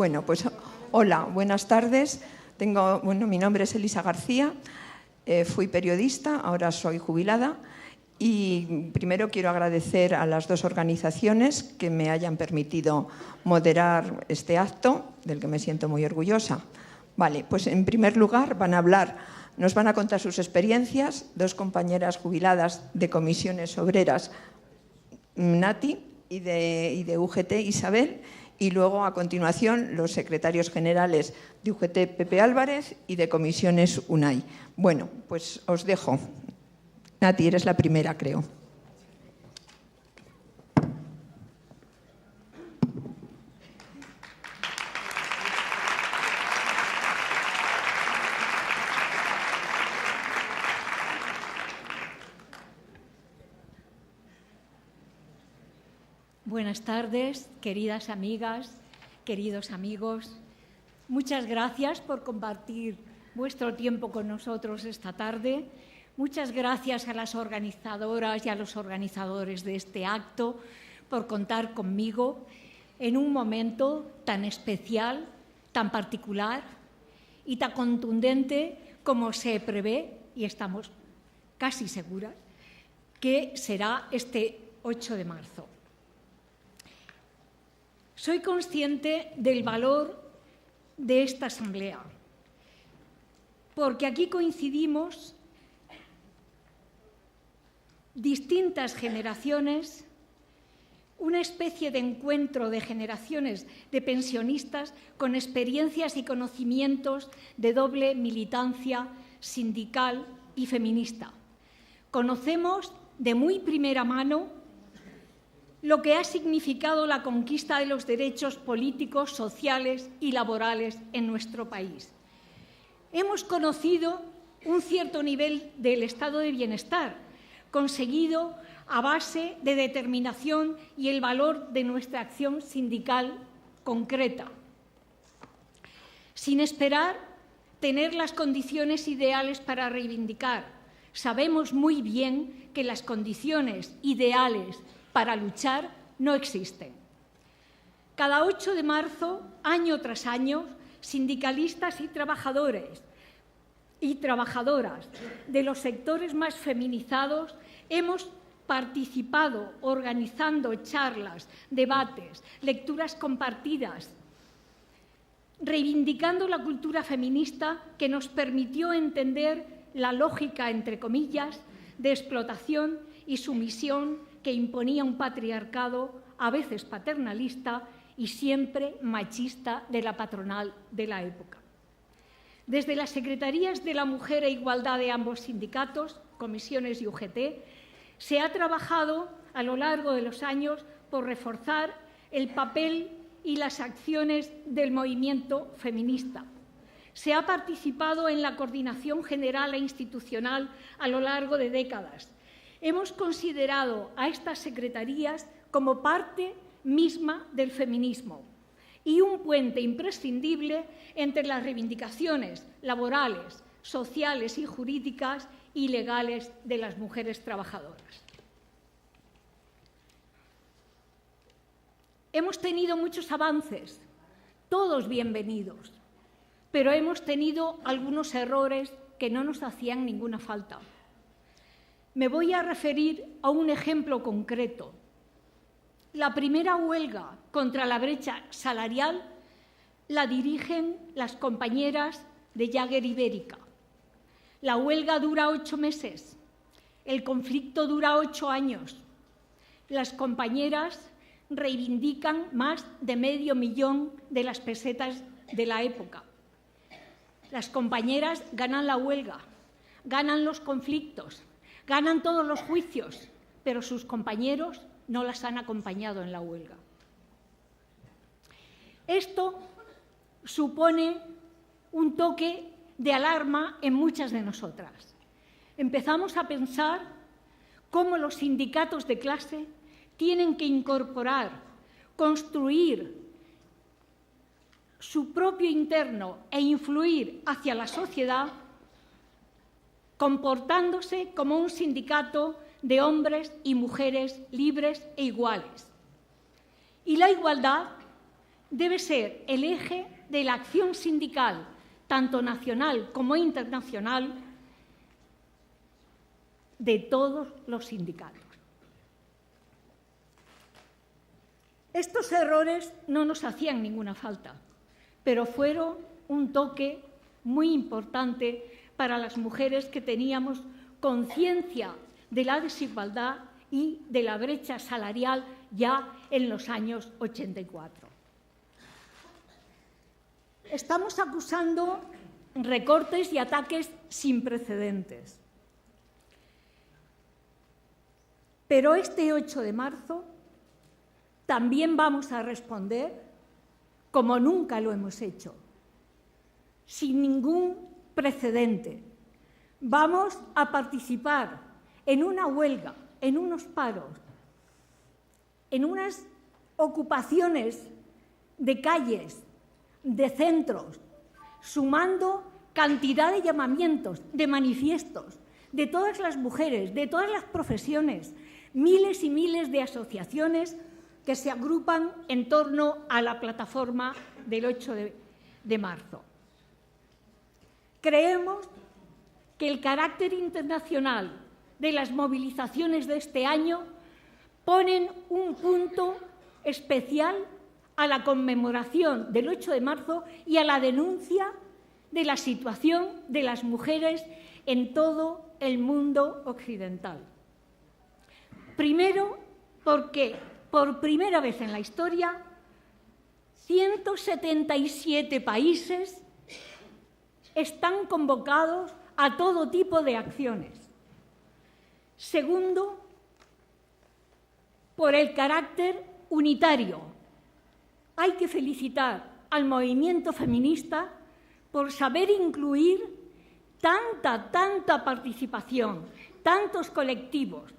Bueno, pues hola, buenas tardes. Mi nombre es Elisa García, fui periodista, ahora soy jubilada y primero quiero agradecer a las dos organizaciones que me hayan permitido moderar este acto, del que me siento muy orgullosa. Vale, pues en primer lugar nos van a contar sus experiencias dos compañeras jubiladas de comisiones obreras, Nati, y de UGT, Isabel, y luego a continuación los secretarios generales de UGT, Pepe Álvarez, y de comisiones UNAI. Bueno, pues os dejo. Nati, eres la primera, creo. Buenas tardes, queridas amigas, queridos amigos. Muchas gracias por compartir vuestro tiempo con nosotros esta tarde. Muchas gracias a las organizadoras y a los organizadores de este acto por contar conmigo en un momento tan especial, tan particular y tan contundente como se prevé, y estamos casi seguras, que será este 8 de marzo. Soy consciente del valor de esta asamblea, porque aquí coincidimos distintas generaciones, una especie de encuentro de generaciones de pensionistas con experiencias y conocimientos de doble militancia sindical y feminista. Conocemos de muy primera mano lo que ha significado la conquista de los derechos políticos, sociales y laborales en nuestro país. Hemos conocido un cierto nivel del estado de bienestar, conseguido a base de determinación y el valor de nuestra acción sindical concreta, sin esperar tener las condiciones ideales para reivindicar. Sabemos muy bien que las condiciones ideales para luchar no existen. Cada 8 de marzo, año tras año, sindicalistas y trabajadores y trabajadoras de los sectores más feminizados hemos participado organizando charlas, debates, lecturas compartidas, reivindicando la cultura feminista que nos permitió entender la lógica, entre comillas, de explotación y sumisión que imponía un patriarcado a veces paternalista y siempre machista de la patronal de la época. Desde las Secretarías de la Mujer e Igualdad de ambos sindicatos, comisiones y UGT, se ha trabajado a lo largo de los años por reforzar el papel y las acciones del movimiento feminista. Se ha participado en la coordinación general e institucional a lo largo de décadas. Hemos considerado a estas secretarías como parte misma del feminismo y un puente imprescindible entre las reivindicaciones laborales, sociales y jurídicas y legales de las mujeres trabajadoras. Hemos tenido muchos avances, todos bienvenidos, pero hemos tenido algunos errores que no nos hacían ninguna falta. Me voy a referir a un ejemplo concreto. La primera huelga contra la brecha salarial la dirigen las compañeras de Jagger Ibérica. La huelga dura 8 meses, el conflicto dura 8 años. Las compañeras reivindican más de 500.000 de las pesetas de la época. Las compañeras ganan la huelga, ganan los conflictos, ganan todos los juicios, pero sus compañeros no las han acompañado en la huelga. Esto supone un toque de alarma en muchas de nosotras. Empezamos a pensar cómo los sindicatos de clase tienen que incorporar, construir su propio interno e influir hacia la sociedad comportándose como un sindicato de hombres y mujeres libres e iguales. Y la igualdad debe ser el eje de la acción sindical, tanto nacional como internacional, de todos los sindicatos. Estos errores no nos hacían ninguna falta, pero fueron un toque muy importante para las mujeres que teníamos conciencia de la desigualdad y de la brecha salarial ya en los años 84. Estamos acusando recortes y ataques sin precedentes. Pero este 8 de marzo también vamos a responder como nunca lo hemos hecho, sin ningún precedente. Vamos a participar en una huelga, en unos paros, en unas ocupaciones de calles, de centros, sumando cantidad de llamamientos, de manifiestos, de todas las mujeres, de todas las profesiones, miles y miles de asociaciones que se agrupan en torno a la plataforma del 8 de marzo. Creemos que el carácter internacional de las movilizaciones de este año ponen un punto especial a la conmemoración del 8 de marzo y a la denuncia de la situación de las mujeres en todo el mundo occidental. Primero, porque por primera vez en la historia, 177 países están convocados a todo tipo de acciones. Segundo, por el carácter unitario. Hay que felicitar al movimiento feminista por saber incluir tanta participación, tantos colectivos,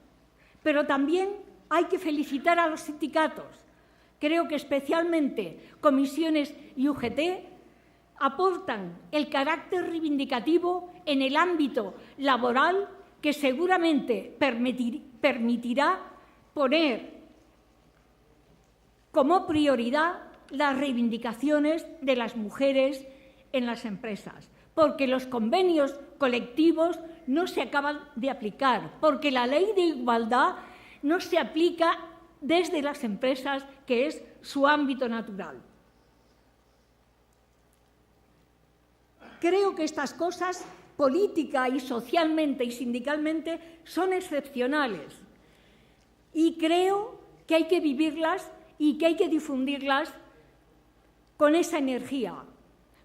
pero también hay que felicitar a los sindicatos. Creo que especialmente Comisiones y UGT aportan el carácter reivindicativo en el ámbito laboral que seguramente permitirá poner como prioridad las reivindicaciones de las mujeres en las empresas, porque los convenios colectivos no se acaban de aplicar, porque la ley de igualdad no se aplica desde las empresas, que es su ámbito natural. Creo que estas cosas, política y socialmente y sindicalmente, son excepcionales y creo que hay que vivirlas y que hay que difundirlas con esa energía,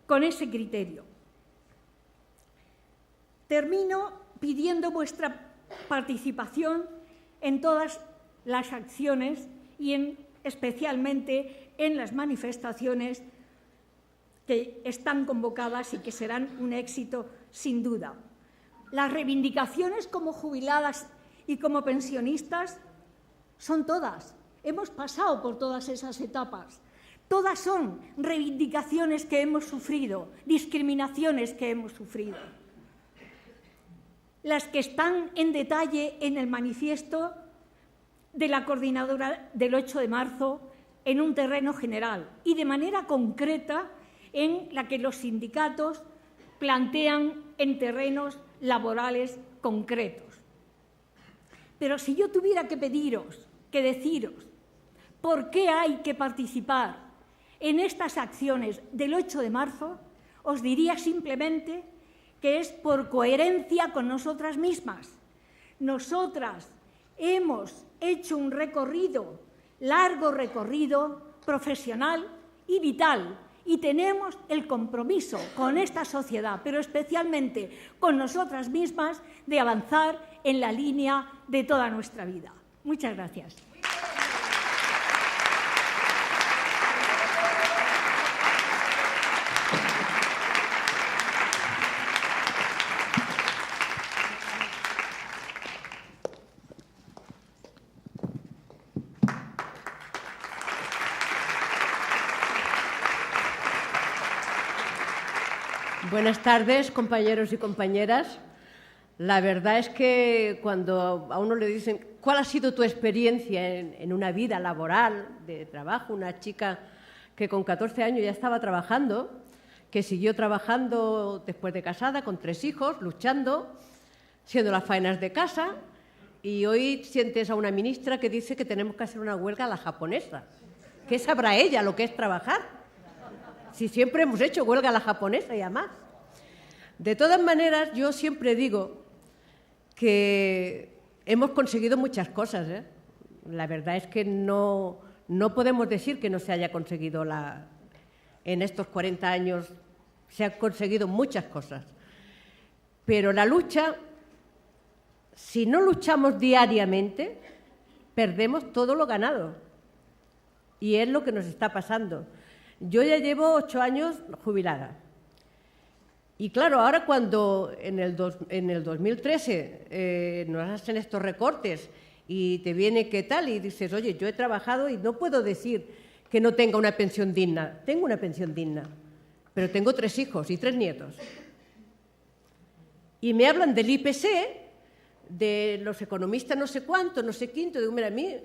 con ese criterio. Termino pidiendo vuestra participación en todas las acciones y especialmente en las manifestaciones que están convocadas y que serán un éxito sin duda. Las reivindicaciones como jubiladas y como pensionistas son todas. Hemos pasado por todas esas etapas. Todas son reivindicaciones que hemos sufrido, discriminaciones que hemos sufrido. Las que están en detalle en el manifiesto de la coordinadora del 8 de marzo en un terreno general y de manera concreta en la que los sindicatos plantean en terrenos laborales concretos. Pero si yo tuviera que pediros, que deciros, ¿por qué hay que participar en estas acciones del 8 de marzo? Os diría simplemente que es por coherencia con nosotras mismas. Nosotras hemos hecho un recorrido, largo recorrido, profesional y vital, y tenemos el compromiso con esta sociedad, pero especialmente con nosotras mismas, de avanzar en la línea de toda nuestra vida. Muchas gracias. Buenas tardes, compañeros y compañeras. La verdad es que cuando a uno le dicen ¿cuál ha sido tu experiencia en una vida laboral, de trabajo? Una chica que con 14 años ya estaba trabajando, que siguió trabajando después de casada, con 3 hijos, luchando, haciendo las faenas de casa, y hoy sientes a una ministra que dice que tenemos que hacer una huelga a la japonesa. ¿Qué sabrá ella lo que es trabajar? Si siempre hemos hecho huelga a la japonesa y a más. De todas maneras, yo siempre digo que hemos conseguido muchas cosas, ¿eh? La verdad es que no podemos decir que no se haya conseguido en estos 40 años se han conseguido muchas cosas. Pero la lucha, si no luchamos diariamente, perdemos todo lo ganado. Y es lo que nos está pasando. Yo ya llevo 8 años jubilada. Y claro, ahora cuando en el 2013 nos hacen estos recortes y te viene qué tal y dices, oye, yo he trabajado y no puedo decir que no tenga una pensión digna. Tengo una pensión digna, pero tengo 3 hijos y 3 nietos. Y me hablan del IPC, de los economistas no sé cuánto, no sé quinto. Digo, mira, a mí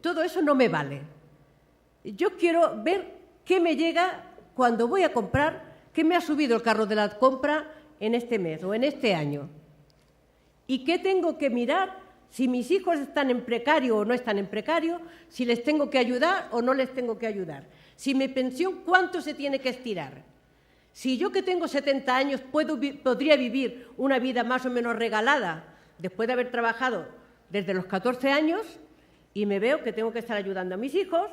todo eso no me vale. Yo quiero ver qué me llega cuando voy a comprar, qué me ha subido el carro de la compra en este mes o en este año. Y qué tengo que mirar si mis hijos están en precario o no están en precario, si les tengo que ayudar o no les tengo que ayudar. Si mi pensión, ¿cuánto se tiene que estirar? Si yo que tengo 70 años podría vivir una vida más o menos regalada después de haber trabajado desde los 14 años y me veo que tengo que estar ayudando a mis hijos,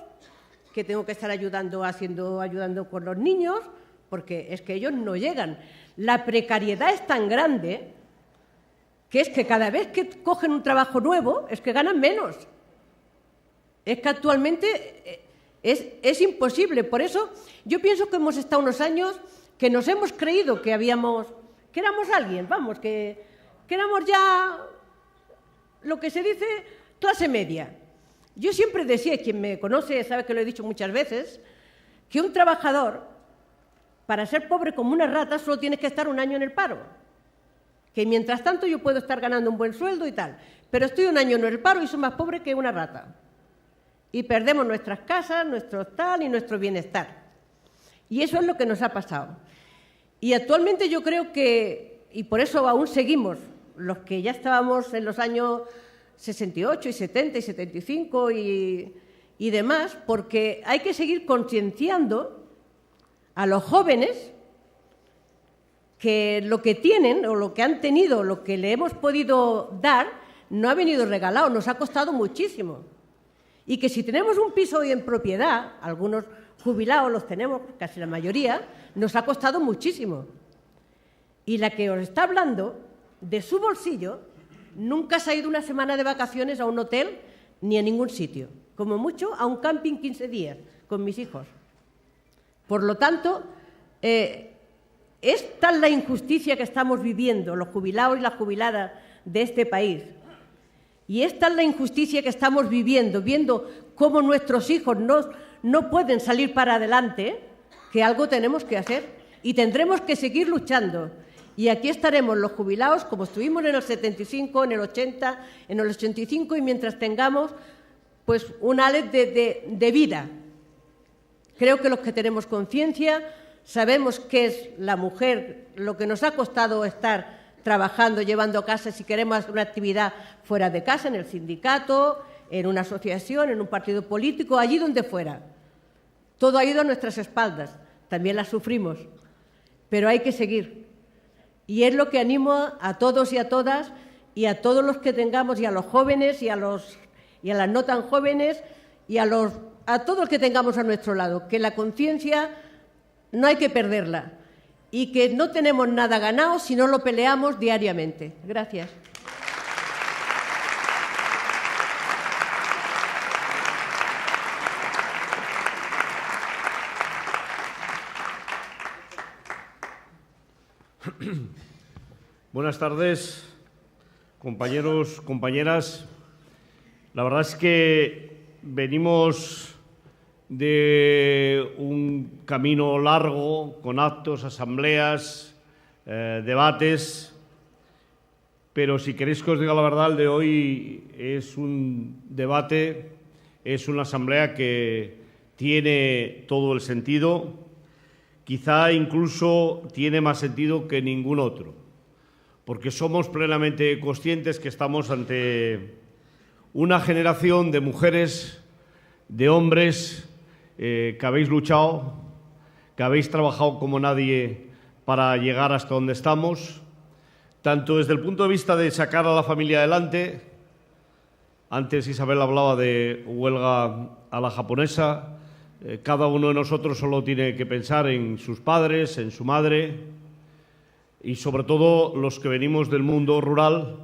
que tengo que estar ayudando con los niños, porque es que ellos no llegan. La precariedad es tan grande que es que cada vez que cogen un trabajo nuevo es que ganan menos. Es que actualmente es imposible. Por eso yo pienso que hemos estado unos años que nos hemos creído que éramos alguien, vamos, que éramos ya lo que se dice clase media. Yo siempre decía, quien me conoce sabe que lo he dicho muchas veces, que un trabajador, para ser pobre como una rata, solo tienes que estar 1 año en el paro. Que mientras tanto yo puedo estar ganando un buen sueldo y tal, pero estoy 1 año en el paro y soy más pobre que una rata. Y perdemos nuestras casas, nuestro tal y nuestro bienestar. Y eso es lo que nos ha pasado. Y actualmente yo creo que, y por eso aún seguimos, los que ya estábamos en los años 68 y 70 y 75 y demás, porque hay que seguir concienciando a los jóvenes que lo que tienen o lo que han tenido, lo que le hemos podido dar, no ha venido regalado, nos ha costado muchísimo. Y que si tenemos un piso hoy en propiedad, algunos jubilados los tenemos, casi la mayoría, nos ha costado muchísimo. Y la que os está hablando, de su bolsillo, nunca se ha ido una semana de vacaciones a un hotel ni a ningún sitio. Como mucho, a un camping 15 días con mis hijos. Por lo tanto, es tal la injusticia que estamos viviendo, los jubilados y las jubiladas de este país, y es tal la injusticia que estamos viviendo, viendo cómo nuestros hijos no pueden salir para adelante, que algo tenemos que hacer y tendremos que seguir luchando. Y aquí estaremos los jubilados como estuvimos en el 75, en el 80, en el 85 y mientras tengamos pues un hálito de vida. Creo que los que tenemos conciencia sabemos qué es la mujer, lo que nos ha costado estar trabajando, llevando a casa, si queremos hacer una actividad fuera de casa, en el sindicato, en una asociación, en un partido político, allí donde fuera. Todo ha ido a nuestras espaldas, también las sufrimos, pero hay que seguir. Y es lo que animo a todos y a todas, y a todos los que tengamos, y a los jóvenes, y a las no tan jóvenes, y a todos los que tengamos a nuestro lado, que la conciencia no hay que perderla y que no tenemos nada ganado si no lo peleamos diariamente. Gracias. Buenas tardes, compañeros, compañeras. La verdad es que venimos de un camino largo, con actos, asambleas, debates, pero si queréis que os diga la verdad, el de hoy es un debate, es una asamblea que tiene todo el sentido, quizá incluso tiene más sentido que ningún otro, porque somos plenamente conscientes que estamos ante una generación de mujeres, de hombres que habéis luchado, que habéis trabajado como nadie para llegar hasta donde estamos, tanto desde el punto de vista de sacar a la familia adelante. Antes Isabel hablaba de huelga a la japonesa. Cada uno de nosotros solo tiene que pensar en sus padres, en su madre y sobre todo los que venimos del mundo rural,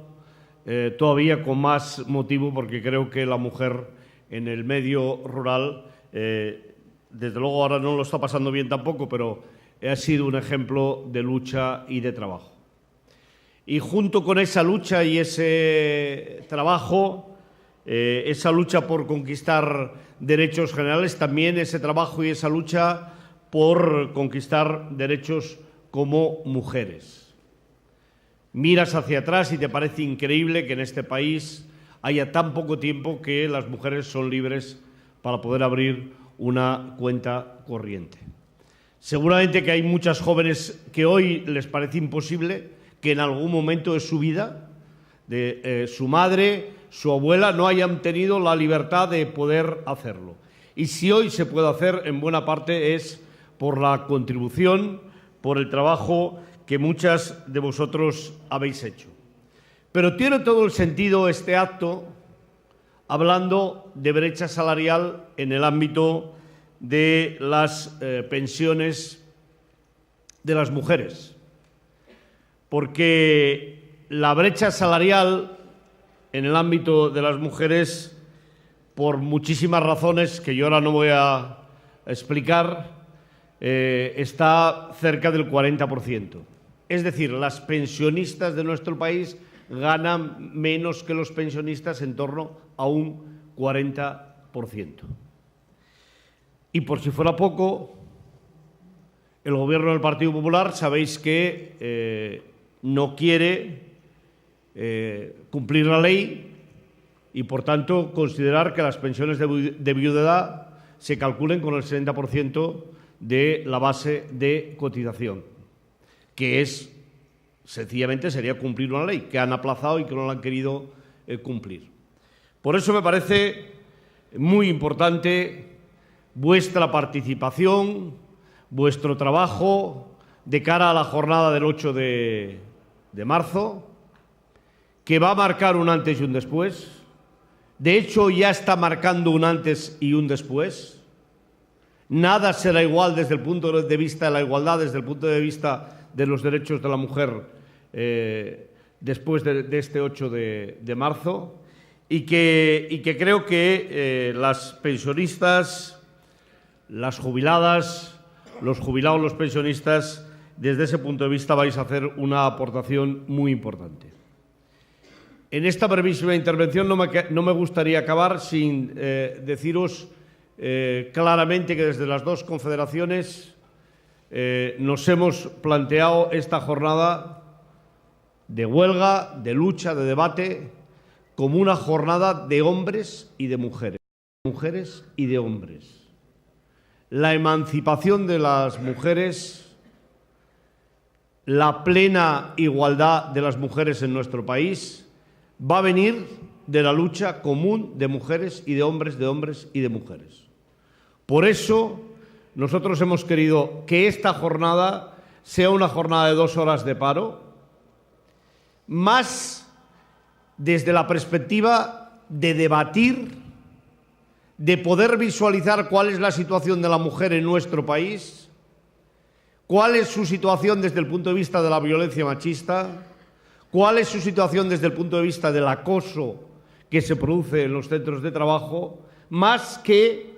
todavía con más motivo, porque creo que la mujer en el medio rural, desde luego ahora no lo está pasando bien tampoco, pero ha sido un ejemplo de lucha y de trabajo. Y junto con esa lucha y ese trabajo, esa lucha por conquistar derechos generales, también ese trabajo y esa lucha por conquistar derechos como mujeres. Miras hacia atrás y te parece increíble que en este país haya tan poco tiempo que las mujeres son libres para poder abrir una cuenta corriente. Seguramente que hay muchas jóvenes que hoy les parece imposible que en algún momento de su vida, de su madre, su abuela, no hayan tenido la libertad de poder hacerlo. Y si hoy se puede hacer, en buena parte es por la contribución, por el trabajo que muchas de vosotros habéis hecho. Pero tiene todo el sentido este acto hablando de brecha salarial en el ámbito de las pensiones de las mujeres, porque la brecha salarial en el ámbito de las mujeres, por muchísimas razones que yo ahora no voy a explicar, está cerca del 40%. Es decir, las pensionistas de nuestro país ganan menos que los pensionistas, en torno a un 40%. Y por si fuera poco, el Gobierno del Partido Popular, sabéis que no quiere cumplir la ley y, por tanto, considerar que las pensiones de viudedad se calculen con el 60% de la base de cotización, que es, sencillamente, sería cumplir una ley que han aplazado y que no la han querido cumplir. Por eso me parece muy importante vuestra participación, vuestro trabajo de cara a la jornada del 8 de marzo, que va a marcar un antes y un después. De hecho, ya está marcando un antes y un después. Nada será igual desde el punto de vista de la igualdad, desde el punto de vista de los derechos de la mujer después de este 8 de marzo y que creo que las pensionistas, las jubiladas, los jubilados, los pensionistas, desde ese punto de vista vais a hacer una aportación muy importante. En esta brevísima intervención no me gustaría acabar sin deciros claramente que desde las dos confederaciones nos hemos planteado esta jornada de huelga, de lucha, de debate, como una jornada de hombres y de mujeres y de hombres. La emancipación de las mujeres, la plena igualdad de las mujeres en nuestro país va a venir de la lucha común de mujeres y de hombres y de mujeres. Por eso nosotros hemos querido que esta jornada sea una jornada de 2 horas de paro, más desde la perspectiva de debatir, de poder visualizar cuál es la situación de la mujer en nuestro país, cuál es su situación desde el punto de vista de la violencia machista, cuál es su situación desde el punto de vista del acoso que se produce en los centros de trabajo, más que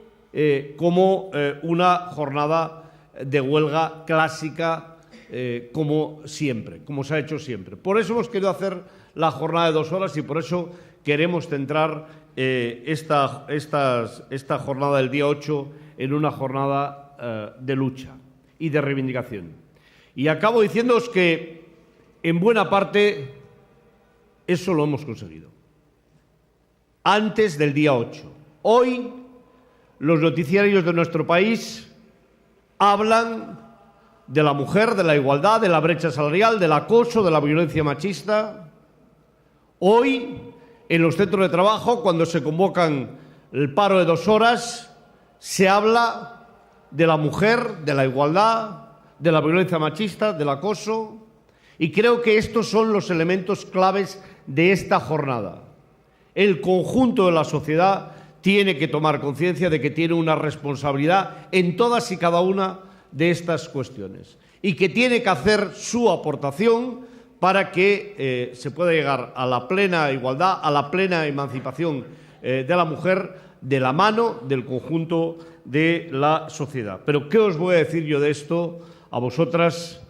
como una jornada de huelga clásica como siempre, como se ha hecho siempre. Por eso hemos querido hacer la jornada de 2 horas y por eso queremos centrar esta jornada del día 8 en una jornada de lucha y de reivindicación. Y acabo diciéndoos que, en buena parte, eso lo hemos conseguido. Antes del día 8. Hoy los noticiarios de nuestro país hablan de la mujer, de la igualdad, de la brecha salarial, del acoso, de la violencia machista. Hoy, en los centros de trabajo, cuando se convocan el paro de 2 horas, se habla de la mujer, de la igualdad, de la violencia machista, del acoso. Y creo que estos son los elementos claves de esta jornada. El conjunto de la sociedad tiene que tomar conciencia de que tiene una responsabilidad en todas y cada una de estas cuestiones y que tiene que hacer su aportación para que se pueda llegar a la plena igualdad, a la plena emancipación de la mujer de la mano del conjunto de la sociedad. Pero ¿qué os voy a decir yo de esto a vosotras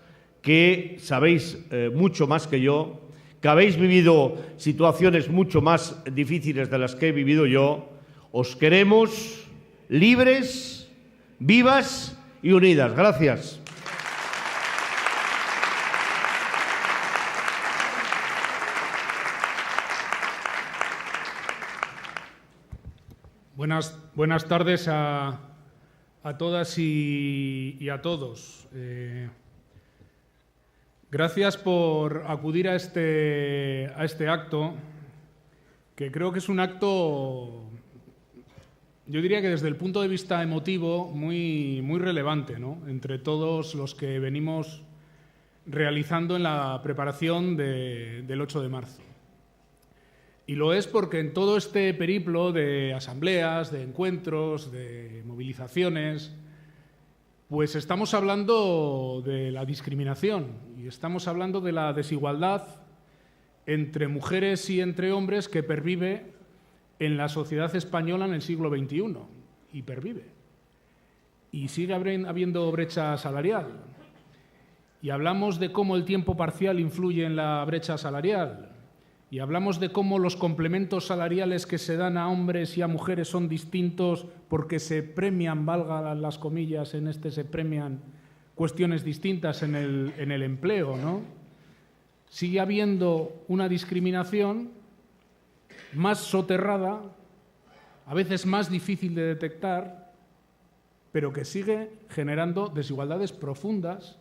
que sabéis mucho más que yo, que habéis vivido situaciones mucho más difíciles de las que he vivido yo? Os queremos libres, vivas y unidas. Gracias. Buenas tardes a todas y a todos. Gracias por acudir a este acto, que creo que es un acto, yo diría que desde el punto de vista emotivo, muy relevante, ¿no?, entre todos los que venimos realizando en la preparación del 8 de marzo. Y lo es porque en todo este periplo de asambleas, de encuentros, de movilizaciones, pues estamos hablando de la discriminación y estamos hablando de la desigualdad entre mujeres y entre hombres que pervive en la sociedad española en el siglo XXI, y pervive. Y sigue habiendo brecha salarial. Y hablamos de cómo el tiempo parcial influye en la brecha salarial. Y hablamos de cómo los complementos salariales que se dan a hombres y a mujeres son distintos porque se premian, valga las comillas, se premian cuestiones distintas en el empleo, ¿no? Sigue habiendo una discriminación más soterrada, a veces más difícil de detectar, pero que sigue generando desigualdades profundas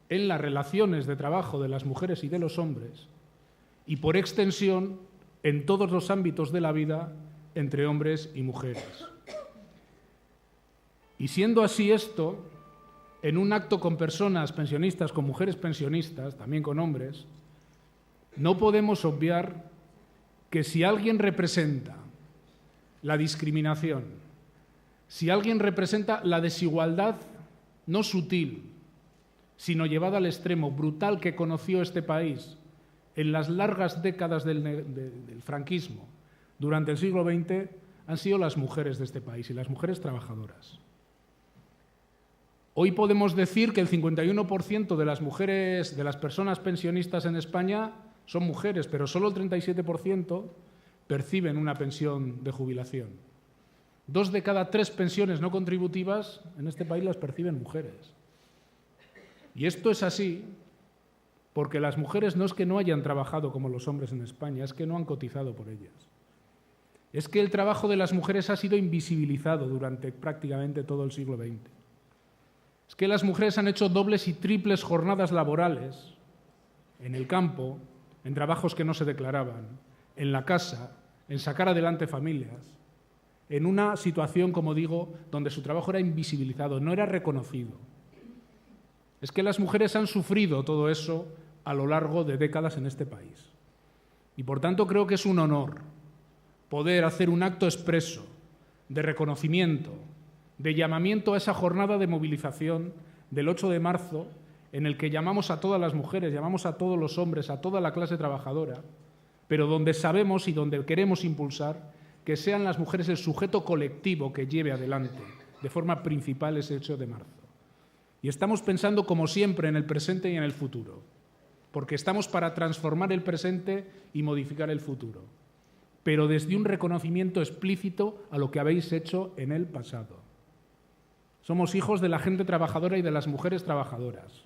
en las relaciones de trabajo de las mujeres y de los hombres, y por extensión en todos los ámbitos de la vida entre hombres y mujeres. Y siendo así esto, en un acto con personas pensionistas, con mujeres pensionistas, también con hombres, no podemos obviar que si alguien representa la discriminación, si alguien representa la desigualdad no sutil, sino llevada al extremo brutal que conoció este país en las largas décadas del franquismo, durante el siglo XX, han sido las mujeres de este país y las mujeres trabajadoras. Hoy podemos decir que el 51% de las mujeres, de las personas pensionistas en España, son mujeres, pero solo el 37% perciben una pensión de jubilación. 2 de cada 3 pensiones no contributivas en este país las perciben mujeres. Y esto es así porque las mujeres no es que no hayan trabajado como los hombres en España, es que no han cotizado por ellas. Es que el trabajo de las mujeres ha sido invisibilizado durante prácticamente todo el siglo XX. Es que las mujeres han hecho dobles y triples jornadas laborales en el campo, en trabajos que no se declaraban, en la casa, en sacar adelante familias, en una situación, como digo, donde su trabajo era invisibilizado, no era reconocido. Es que las mujeres han sufrido todo eso a lo largo de décadas en este país. Y por tanto creo que es un honor poder hacer un acto expreso de reconocimiento, de llamamiento a esa jornada de movilización del 8 de marzo, en el que llamamos a todas las mujeres, llamamos a todos los hombres, a toda la clase trabajadora, pero donde sabemos y donde queremos impulsar que sean las mujeres el sujeto colectivo que lleve adelante de forma principal ese 8 de marzo. Y estamos pensando, como siempre, en el presente y en el futuro, porque estamos para transformar el presente y modificar el futuro, pero desde un reconocimiento explícito a lo que habéis hecho en el pasado. Somos hijos de la gente trabajadora y de las mujeres trabajadoras.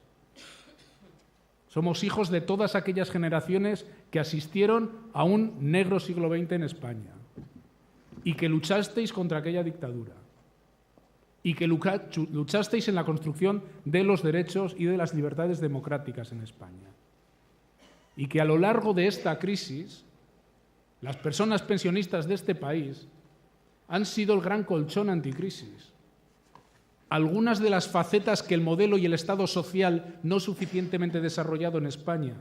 Somos hijos de todas aquellas generaciones que asistieron a un negro siglo XX en España y que luchasteis contra aquella dictadura. y que luchasteis en la construcción de los derechos y de las libertades democráticas en España. Y que a lo largo de esta crisis, las personas pensionistas de este país han sido el gran colchón anticrisis. Algunas de las facetas que el modelo y el Estado social no suficientemente desarrollado en España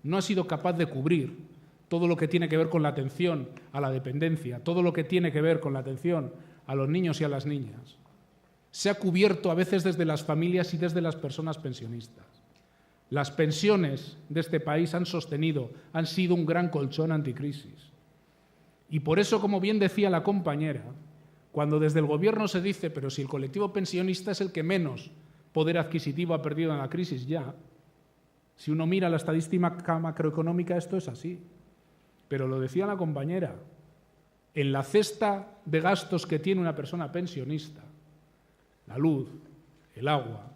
no ha sido capaz de cubrir, todo lo que tiene que ver con la atención a la dependencia, todo lo que tiene que ver con la atención a los niños y a las niñas, se ha cubierto a veces desde las familias y desde las personas pensionistas. Las pensiones de este país han sido un gran colchón anticrisis. Y por eso, como bien decía la compañera, cuando desde el Gobierno se dice, pero si el colectivo pensionista es el que menos poder adquisitivo ha perdido en la crisis ya, si uno mira la estadística macroeconómica, esto es así. Pero lo decía la compañera, en la cesta de gastos que tiene una persona pensionista, la luz, el agua,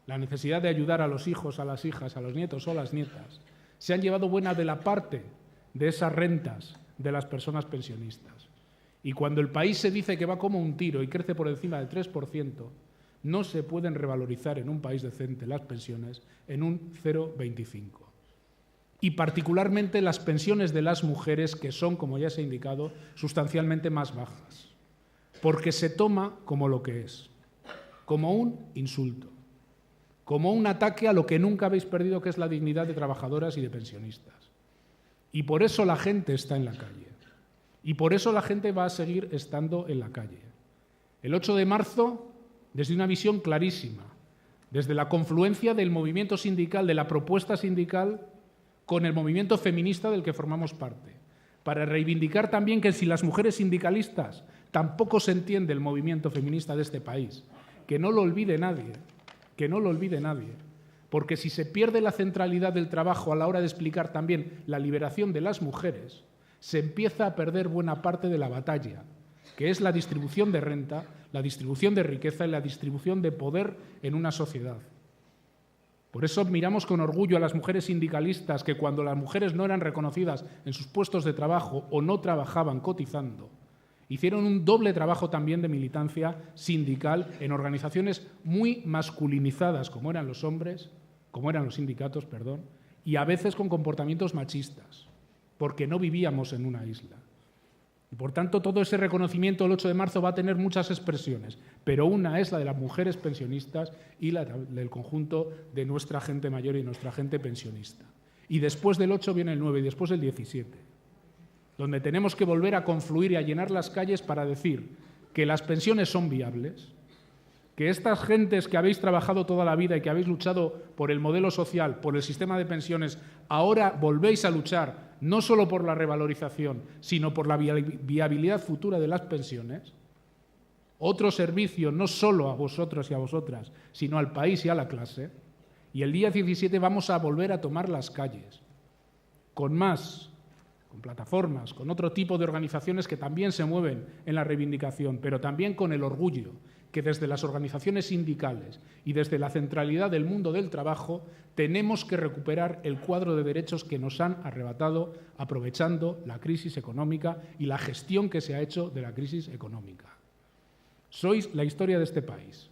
la necesidad de ayudar a los hijos, a las hijas, a los nietos o a las nietas, se han llevado buena de la parte de esas rentas de las personas pensionistas. Y cuando el país se dice que va como un tiro y crece por encima del 3%, no se pueden revalorizar en un país decente las pensiones en un 0,25. Y particularmente las pensiones de las mujeres, que son, como ya se ha indicado, sustancialmente más bajas, porque se toma como lo que es, como un insulto, como un ataque a lo que nunca habéis perdido, que es la dignidad de trabajadoras y de pensionistas. Y por eso la gente está en la calle. Y por eso la gente va a seguir estando en la calle. El 8 de marzo, desde una visión clarísima, desde la confluencia del movimiento sindical, de la propuesta sindical, con el movimiento feminista del que formamos parte, para reivindicar también que si las mujeres sindicalistas tampoco se entiende el movimiento feminista de este país, que no lo olvide nadie, porque si se pierde la centralidad del trabajo a la hora de explicar también la liberación de las mujeres, se empieza a perder buena parte de la batalla, que es la distribución de renta, la distribución de riqueza y la distribución de poder en una sociedad. Por eso miramos con orgullo a las mujeres sindicalistas que cuando las mujeres no eran reconocidas en sus puestos de trabajo o no trabajaban cotizando, hicieron un doble trabajo también de militancia sindical en organizaciones muy masculinizadas, como eran los hombres, como eran los sindicatos, y a veces con comportamientos machistas, porque no vivíamos en una isla. Y por tanto, todo ese reconocimiento el 8 de marzo va a tener muchas expresiones, pero una es la de las mujeres pensionistas y la del conjunto de nuestra gente mayor y nuestra gente pensionista. Y después del 8 viene el 9 y después el 17, donde tenemos que volver a confluir y a llenar las calles para decir que las pensiones son viables, que estas gentes que habéis trabajado toda la vida y que habéis luchado por el modelo social, por el sistema de pensiones, ahora volvéis a luchar no solo por la revalorización, sino por la viabilidad futura de las pensiones. Otro servicio no solo a vosotros y a vosotras, sino al país y a la clase. Y el día 17 vamos a volver a tomar las calles, con plataformas, con otro tipo de organizaciones que también se mueven en la reivindicación, pero también con el orgullo que desde las organizaciones sindicales y desde la centralidad del mundo del trabajo tenemos que recuperar el cuadro de derechos que nos han arrebatado aprovechando la crisis económica y la gestión que se ha hecho de la crisis económica. Sois la historia de este país,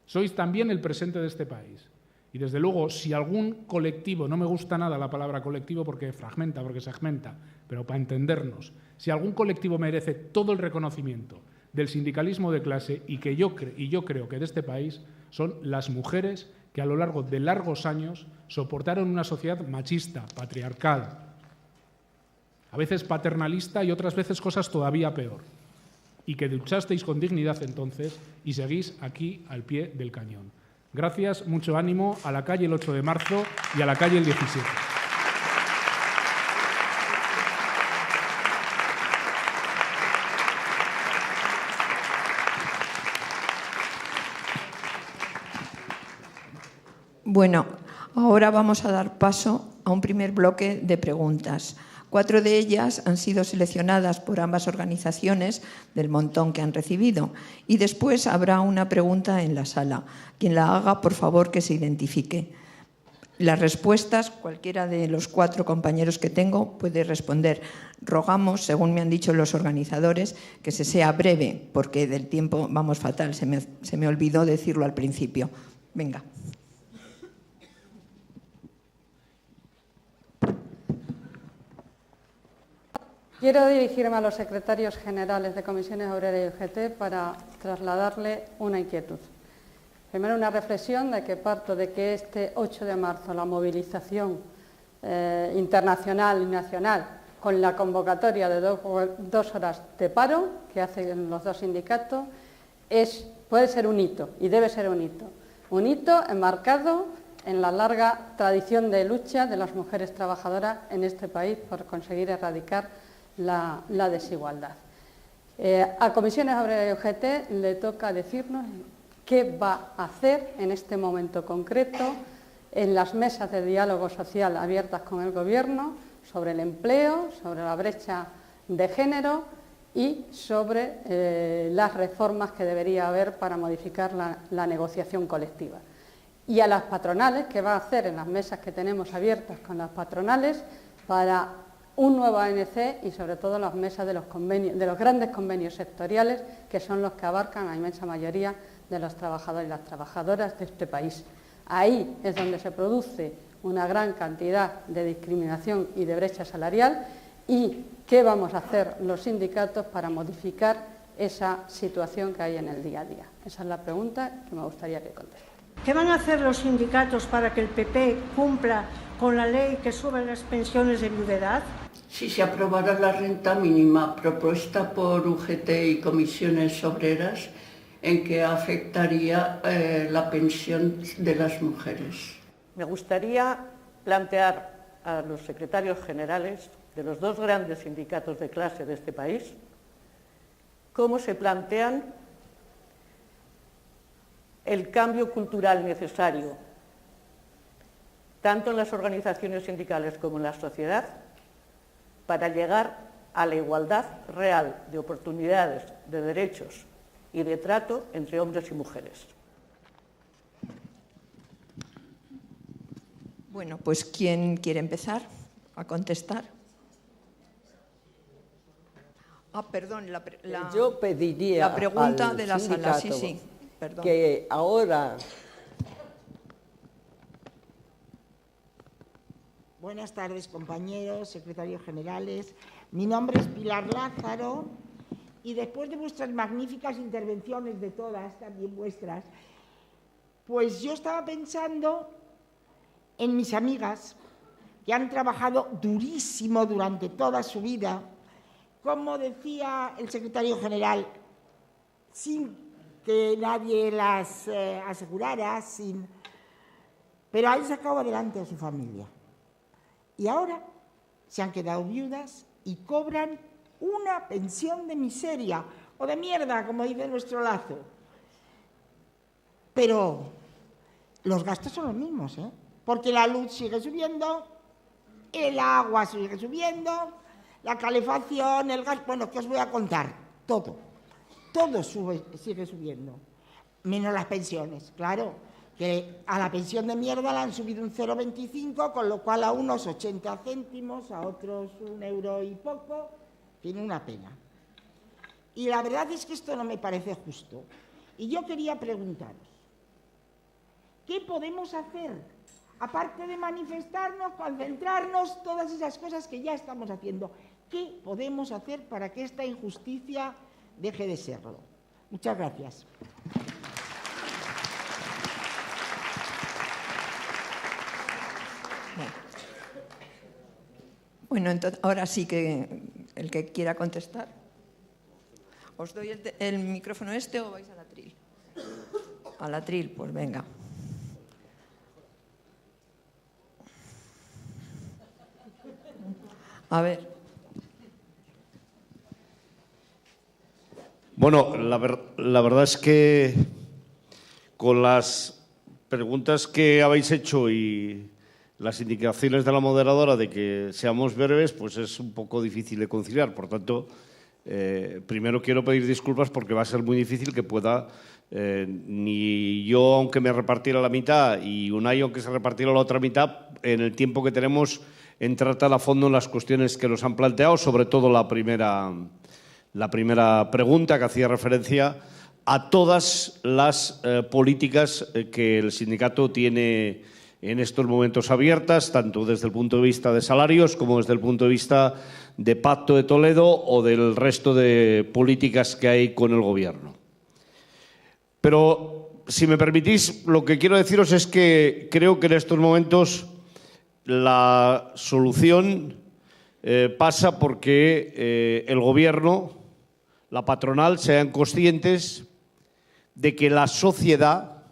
sois también el presente de este país. Y desde luego, si algún colectivo, no me gusta nada la palabra colectivo porque fragmenta, porque segmenta, pero para entendernos, si algún colectivo merece todo el reconocimiento del sindicalismo de clase y yo creo que de este país, son las mujeres que a lo largo de largos años soportaron una sociedad machista, patriarcal, a veces paternalista y otras veces cosas todavía peor, y que luchasteis con dignidad entonces y seguís aquí al pie del cañón. Gracias, mucho ánimo, a la calle el 8 de marzo y a la calle el 17. Bueno, ahora vamos a dar paso a un primer bloque de preguntas. 4 de ellas han sido seleccionadas por ambas organizaciones del montón que han recibido. Y después habrá una pregunta en la sala. Quien la haga, por favor, que se identifique. Las respuestas, cualquiera de los 4 compañeros que tengo puede responder. Rogamos, según me han dicho los organizadores, que se sea breve, porque del tiempo vamos fatal, se me olvidó decirlo al principio. Venga. Quiero dirigirme a los secretarios generales de Comisiones Obreras y UGT para trasladarle una inquietud. Primero, una reflexión de que parto de que este 8 de marzo la movilización internacional y nacional con la convocatoria de 2 horas de paro que hacen los 2 sindicatos puede ser un hito y debe ser un hito enmarcado en la larga tradición de lucha de las mujeres trabajadoras en este país por conseguir erradicar la desigualdad. A Comisiones Obreras y UGT le toca decirnos qué va a hacer en este momento concreto en las mesas de diálogo social abiertas con el Gobierno sobre el empleo, sobre la brecha de género y sobre las reformas que debería haber para modificar la negociación colectiva. Y a las patronales, qué va a hacer en las mesas que tenemos abiertas con las patronales para un nuevo ANC y sobre todo las mesas de los grandes convenios sectoriales que son los que abarcan a la inmensa mayoría de los trabajadores y las trabajadoras de este país. Ahí es donde se produce una gran cantidad de discriminación y de brecha salarial y qué vamos a hacer los sindicatos para modificar esa situación que hay en el día a día. Esa es la pregunta que me gustaría que contestara. ¿Qué van a hacer los sindicatos para que el PP cumpla con la ley que sube las pensiones de viudedad? Si se aprobara la renta mínima propuesta por UGT y comisiones obreras, ¿en qué afectaría la pensión de las mujeres? Me gustaría plantear a los secretarios generales de los 2 grandes sindicatos de clase de este país cómo se plantean el cambio cultural necesario, tanto en las organizaciones sindicales como en la sociedad, para llegar a la igualdad real de oportunidades, de derechos y de trato entre hombres y mujeres. Bueno, pues ¿quién quiere empezar a contestar? Perdón, yo pediría la pregunta al de la sala. Sí, sindicato sí, perdón. Que ahora... Buenas tardes, compañeros, secretarios generales. Mi nombre es Pilar Lázaro y después de vuestras magníficas intervenciones, de todas, también vuestras, pues yo estaba pensando en mis amigas que han trabajado durísimo durante toda su vida, como decía el secretario general, sin que nadie las asegurara, pero han sacado adelante a su familia. Y ahora se han quedado viudas y cobran una pensión de miseria, o de mierda, como dice nuestro Lazo. Pero los gastos son los mismos, ¿eh? Porque la luz sigue subiendo, el agua sigue subiendo, la calefacción, el gas... Bueno, ¿qué os voy a contar? Todo sigue subiendo, menos las pensiones, claro. Que a la pensión de mierda la han subido un 0,25, con lo cual a unos 80 céntimos, a otros 1 euro y poco, tiene una pena. Y la verdad es que esto no me parece justo. Y yo quería preguntaros, ¿qué podemos hacer? Aparte de manifestarnos, concentrarnos, todas esas cosas que ya estamos haciendo, ¿qué podemos hacer para que esta injusticia deje de serlo? Muchas gracias. Bueno, entonces, ahora sí que el que quiera contestar. ¿Os doy el micrófono o vais al atril? Al atril, pues venga. A ver. Bueno, la verdad es que con las preguntas que habéis hecho y las indicaciones de la moderadora de que seamos breves, pues es un poco difícil de conciliar. Por tanto, primero quiero pedir disculpas porque va a ser muy difícil que pueda, ni yo aunque me repartiera la mitad y Unai aunque se repartiera la otra mitad, en el tiempo que tenemos, entrar tan a fondo en las cuestiones que nos han planteado, sobre todo la primera pregunta que hacía referencia a todas las políticas que el sindicato tiene en estos momentos abiertas, tanto desde el punto de vista de salarios como desde el punto de vista de Pacto de Toledo o del resto de políticas que hay con el Gobierno. Pero, si me permitís, lo que quiero deciros es que creo que en estos momentos la solución pasa porque el Gobierno, la patronal, sean conscientes de que la sociedad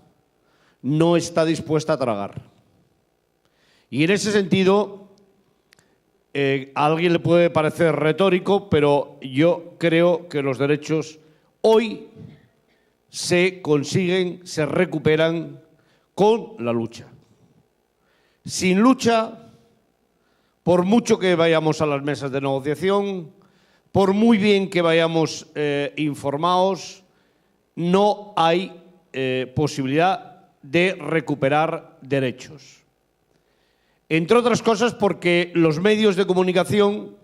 no está dispuesta a tragar. Y en ese sentido, a alguien le puede parecer retórico, pero yo creo que los derechos hoy se consiguen, se recuperan con la lucha. Sin lucha, por mucho que vayamos a las mesas de negociación, por muy bien que vayamos informados, no hay posibilidad de recuperar derechos. Entre otras cosas porque en los medios de comunicación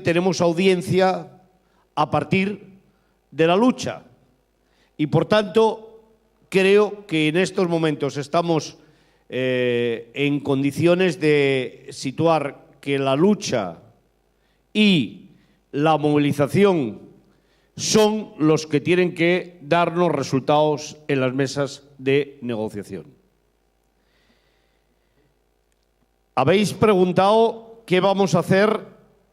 tenemos audiencia a partir de la lucha y, por tanto, creo que en estos momentos estamos en condiciones de situar que la lucha y la movilización son los que tienen que darnos resultados en las mesas de negociación. Habéis preguntado qué vamos a hacer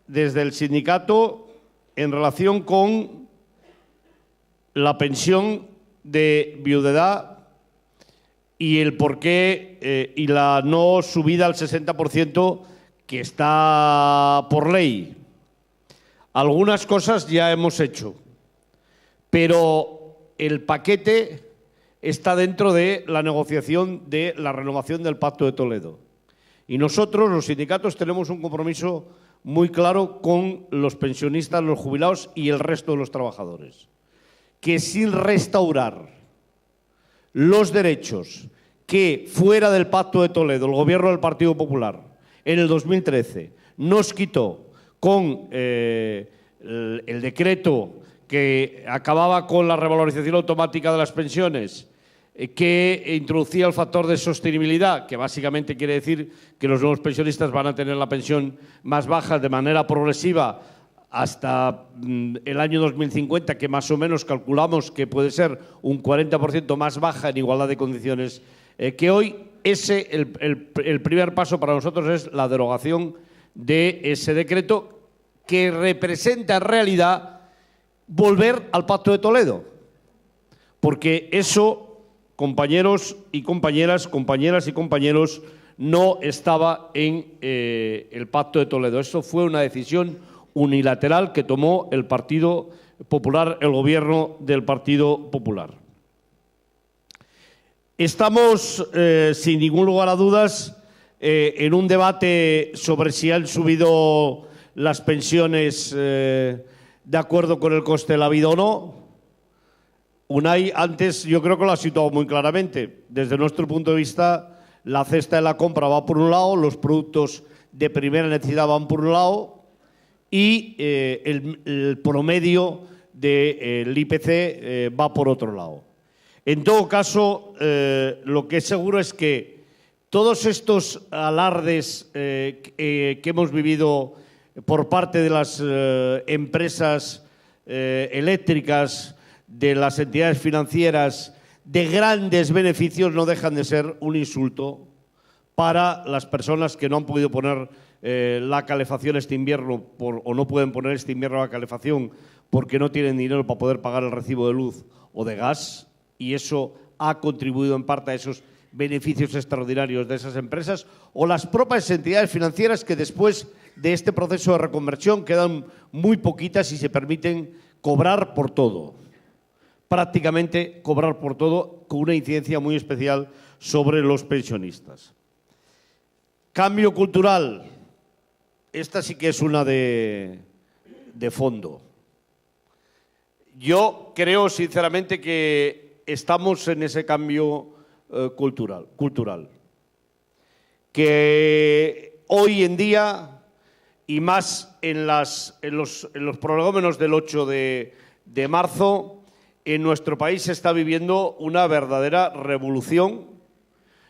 desde el sindicato en relación con la pensión de viudedad y el porqué y la no subida al 60% que está por ley. Algunas cosas ya hemos hecho, pero el paquete está dentro de la negociación de la renovación del Pacto de Toledo. Y nosotros, los sindicatos, tenemos un compromiso muy claro con los pensionistas, los jubilados y el resto de los trabajadores, que sin restaurar los derechos que fuera del Pacto de Toledo el Gobierno del Partido Popular en el 2013 nos quitó con el decreto que acababa con la revalorización automática de las pensiones, que introducía el factor de sostenibilidad, que básicamente quiere decir que los nuevos pensionistas van a tener la pensión más baja de manera progresiva hasta el año 2050, que más o menos calculamos que puede ser un 40% más baja en igualdad de condiciones que hoy. El primer paso para nosotros es la derogación de ese decreto, que representa en realidad volver al Pacto de Toledo, porque eso, compañeros y compañeras, compañeras y compañeros, no estaba en el Pacto de Toledo. Eso fue una decisión unilateral que tomó el Partido Popular, el Gobierno del Partido Popular. Estamos, sin ningún lugar a dudas, en un debate sobre si han subido las pensiones de acuerdo con el coste de la vida o no. Unai, antes yo creo que lo ha situado muy claramente. Desde nuestro punto de vista, la cesta de la compra va por un lado, los productos de primera necesidad van por un lado y el promedio del IPC va por otro lado. En todo caso, lo que es seguro es que todos estos alardes que hemos vivido por parte de las empresas eléctricas, de las entidades financieras, de grandes beneficios, no dejan de ser un insulto para las personas que no han podido poner la calefacción este invierno o no pueden poner este invierno la calefacción porque no tienen dinero para poder pagar el recibo de luz o de gas, y eso ha contribuido en parte a esos beneficios extraordinarios de esas empresas, o las propias entidades financieras que después de este proceso de reconversión quedan muy poquitas y se permiten cobrar por todo. Prácticamente cobrar por todo, con una incidencia muy especial sobre los pensionistas. Cambio cultural. esta sí que es una de fondo. Yo creo sinceramente que estamos en ese cambio cultural. Que hoy en día, y más en los prolegómenos del 8 de marzo, en nuestro país se está viviendo una verdadera revolución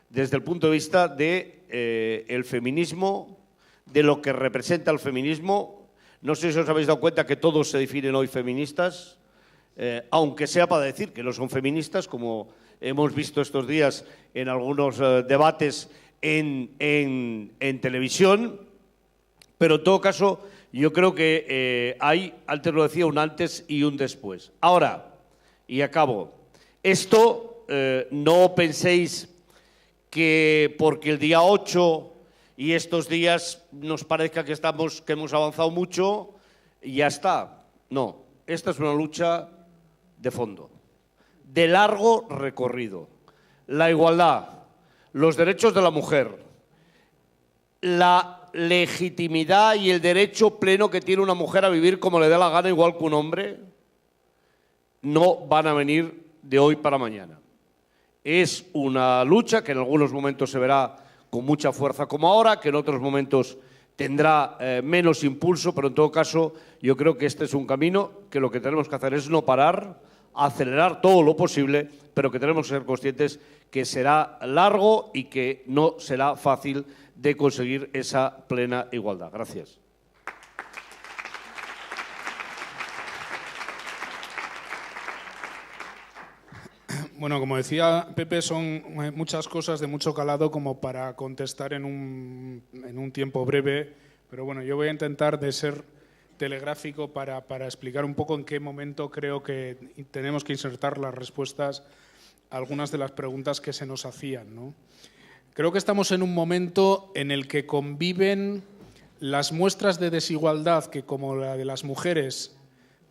desde el punto de vista del feminismo, de lo que representa el feminismo. No sé si os habéis dado cuenta que todos se definen hoy feministas, aunque sea para decir que no son feministas, como hemos visto estos días en algunos debates en televisión, pero en todo caso yo creo que hay, antes lo decía, un antes y un después. Ahora, y acabo, esto no penséis que porque el día 8 y estos días nos parezca que hemos avanzado mucho y ya está. No, esta es una lucha de fondo, de largo recorrido. La igualdad, los derechos de la mujer, la legitimidad y el derecho pleno que tiene una mujer a vivir como le dé la gana, igual que un hombre, no van a venir de hoy para mañana. Es una lucha que en algunos momentos se verá con mucha fuerza como ahora, que en otros momentos tendrá menos impulso, pero en todo caso yo creo que este es un camino que lo que tenemos que hacer es no parar, acelerar todo lo posible, pero que tenemos que ser conscientes que será largo y que no será fácil de conseguir esa plena igualdad. Gracias. Bueno, como decía Pepe, son muchas cosas de mucho calado como para contestar en un tiempo breve, pero bueno, yo voy a intentar de ser telegráfico para explicar un poco en qué momento creo que tenemos que insertar las respuestas a algunas de las preguntas que se nos hacían, ¿no? Creo que estamos en un momento en el que conviven las muestras de desigualdad que, como la de las mujeres,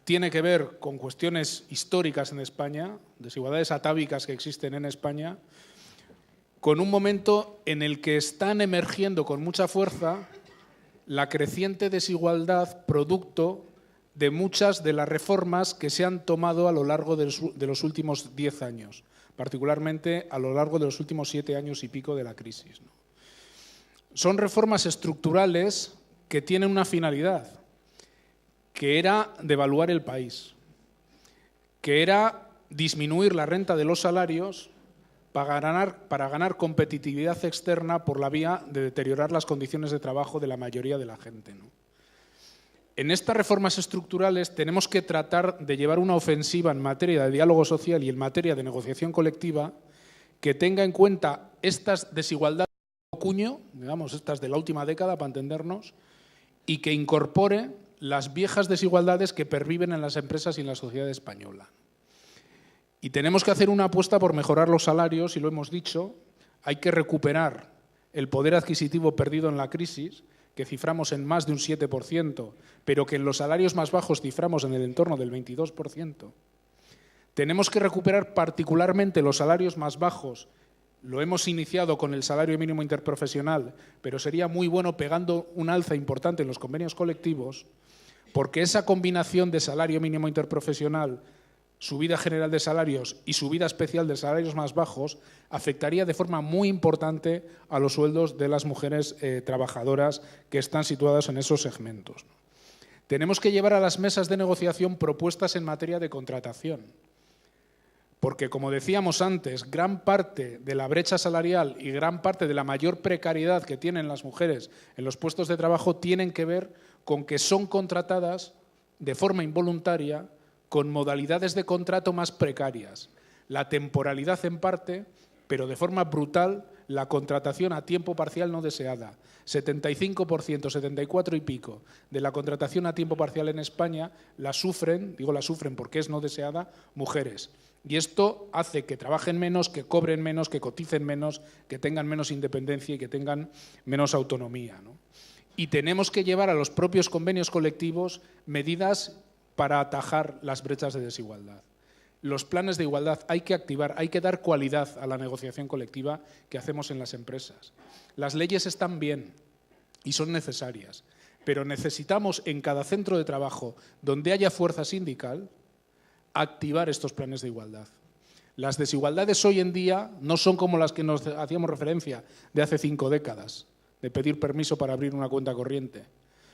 tiene que ver con cuestiones históricas en España, desigualdades atávicas que existen en España, con un momento en el que están emergiendo con mucha fuerza la creciente desigualdad producto de muchas de las reformas que se han tomado a lo largo de los últimos 10 años, particularmente a lo largo de los últimos 7 años y pico de la crisis, ¿no? Son reformas estructurales que tienen una finalidad, que era devaluar el país, que era disminuir la renta de los salarios para ganar competitividad externa por la vía de deteriorar las condiciones de trabajo de la mayoría de la gente, ¿no? En estas reformas estructurales tenemos que tratar de llevar una ofensiva en materia de diálogo social y en materia de negociación colectiva que tenga en cuenta estas desigualdades de cuño, digamos, estas de la última década, para entendernos, y que incorpore las viejas desigualdades que perviven en las empresas y en la sociedad española. Y tenemos que hacer una apuesta por mejorar los salarios, y lo hemos dicho, hay que recuperar el poder adquisitivo perdido en la crisis, que ciframos en más de un 7%, pero que en los salarios más bajos ciframos en el entorno del 22%. Tenemos que recuperar particularmente los salarios más bajos. Lo hemos iniciado con el salario mínimo interprofesional, pero sería muy bueno pegando un alza importante en los convenios colectivos, porque esa combinación de salario mínimo interprofesional, subida general de salarios y subida especial de salarios más bajos afectaría de forma muy importante a los sueldos de las mujeres trabajadoras que están situadas en esos segmentos. Tenemos que llevar a las mesas de negociación propuestas en materia de contratación, porque, como decíamos antes, gran parte de la brecha salarial y gran parte de la mayor precariedad que tienen las mujeres en los puestos de trabajo tienen que ver con que son contratadas de forma involuntaria con modalidades de contrato más precarias. La temporalidad en parte, pero de forma brutal, la contratación a tiempo parcial no deseada. 75%, 74 y pico de la contratación a tiempo parcial en España la sufren, digo la sufren porque es no deseada, mujeres. Y esto hace que trabajen menos, que cobren menos, que coticen menos, que tengan menos independencia y que tengan menos autonomía, ¿no? Y tenemos que llevar a los propios convenios colectivos medidas para atajar las brechas de desigualdad. Los planes de igualdad hay que activar, hay que dar cualidad a la negociación colectiva que hacemos en las empresas. Las leyes están bien y son necesarias, Pero necesitamos en cada centro de trabajo donde haya fuerza sindical activar estos planes de igualdad. Las desigualdades hoy en día no son como las que nos hacíamos referencia de hace 5 décadas, de pedir permiso para abrir una cuenta corriente.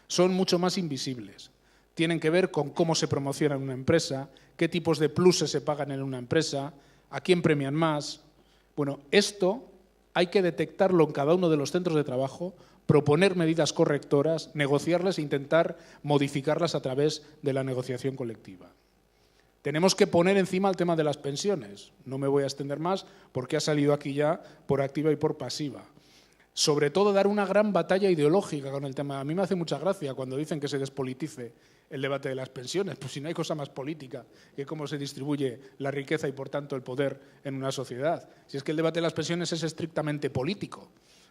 Son mucho más invisibles. Tienen que ver con cómo se promociona en una empresa, qué tipos de pluses se pagan en una empresa, a quién premian más. Bueno, esto hay que detectarlo en cada uno de los centros de trabajo, proponer medidas correctoras, negociarlas e intentar modificarlas a través de la negociación colectiva. Tenemos que poner encima el tema de las pensiones. No me voy a extender más porque ha salido aquí ya por activa y por pasiva. Sobre todo dar una gran batalla ideológica con el tema. A mí me hace mucha gracia cuando dicen que se despolitice el debate de las pensiones, pues si no hay cosa más política que cómo se distribuye la riqueza y por tanto el poder en una sociedad. Si es que el debate de las pensiones es estrictamente político,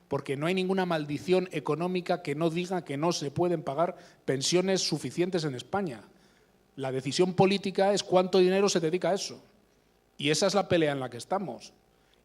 porque no hay ninguna maldición económica que no diga que no se pueden pagar pensiones suficientes en España. La decisión política es cuánto dinero se dedica a eso. Y esa es la pelea en la que estamos.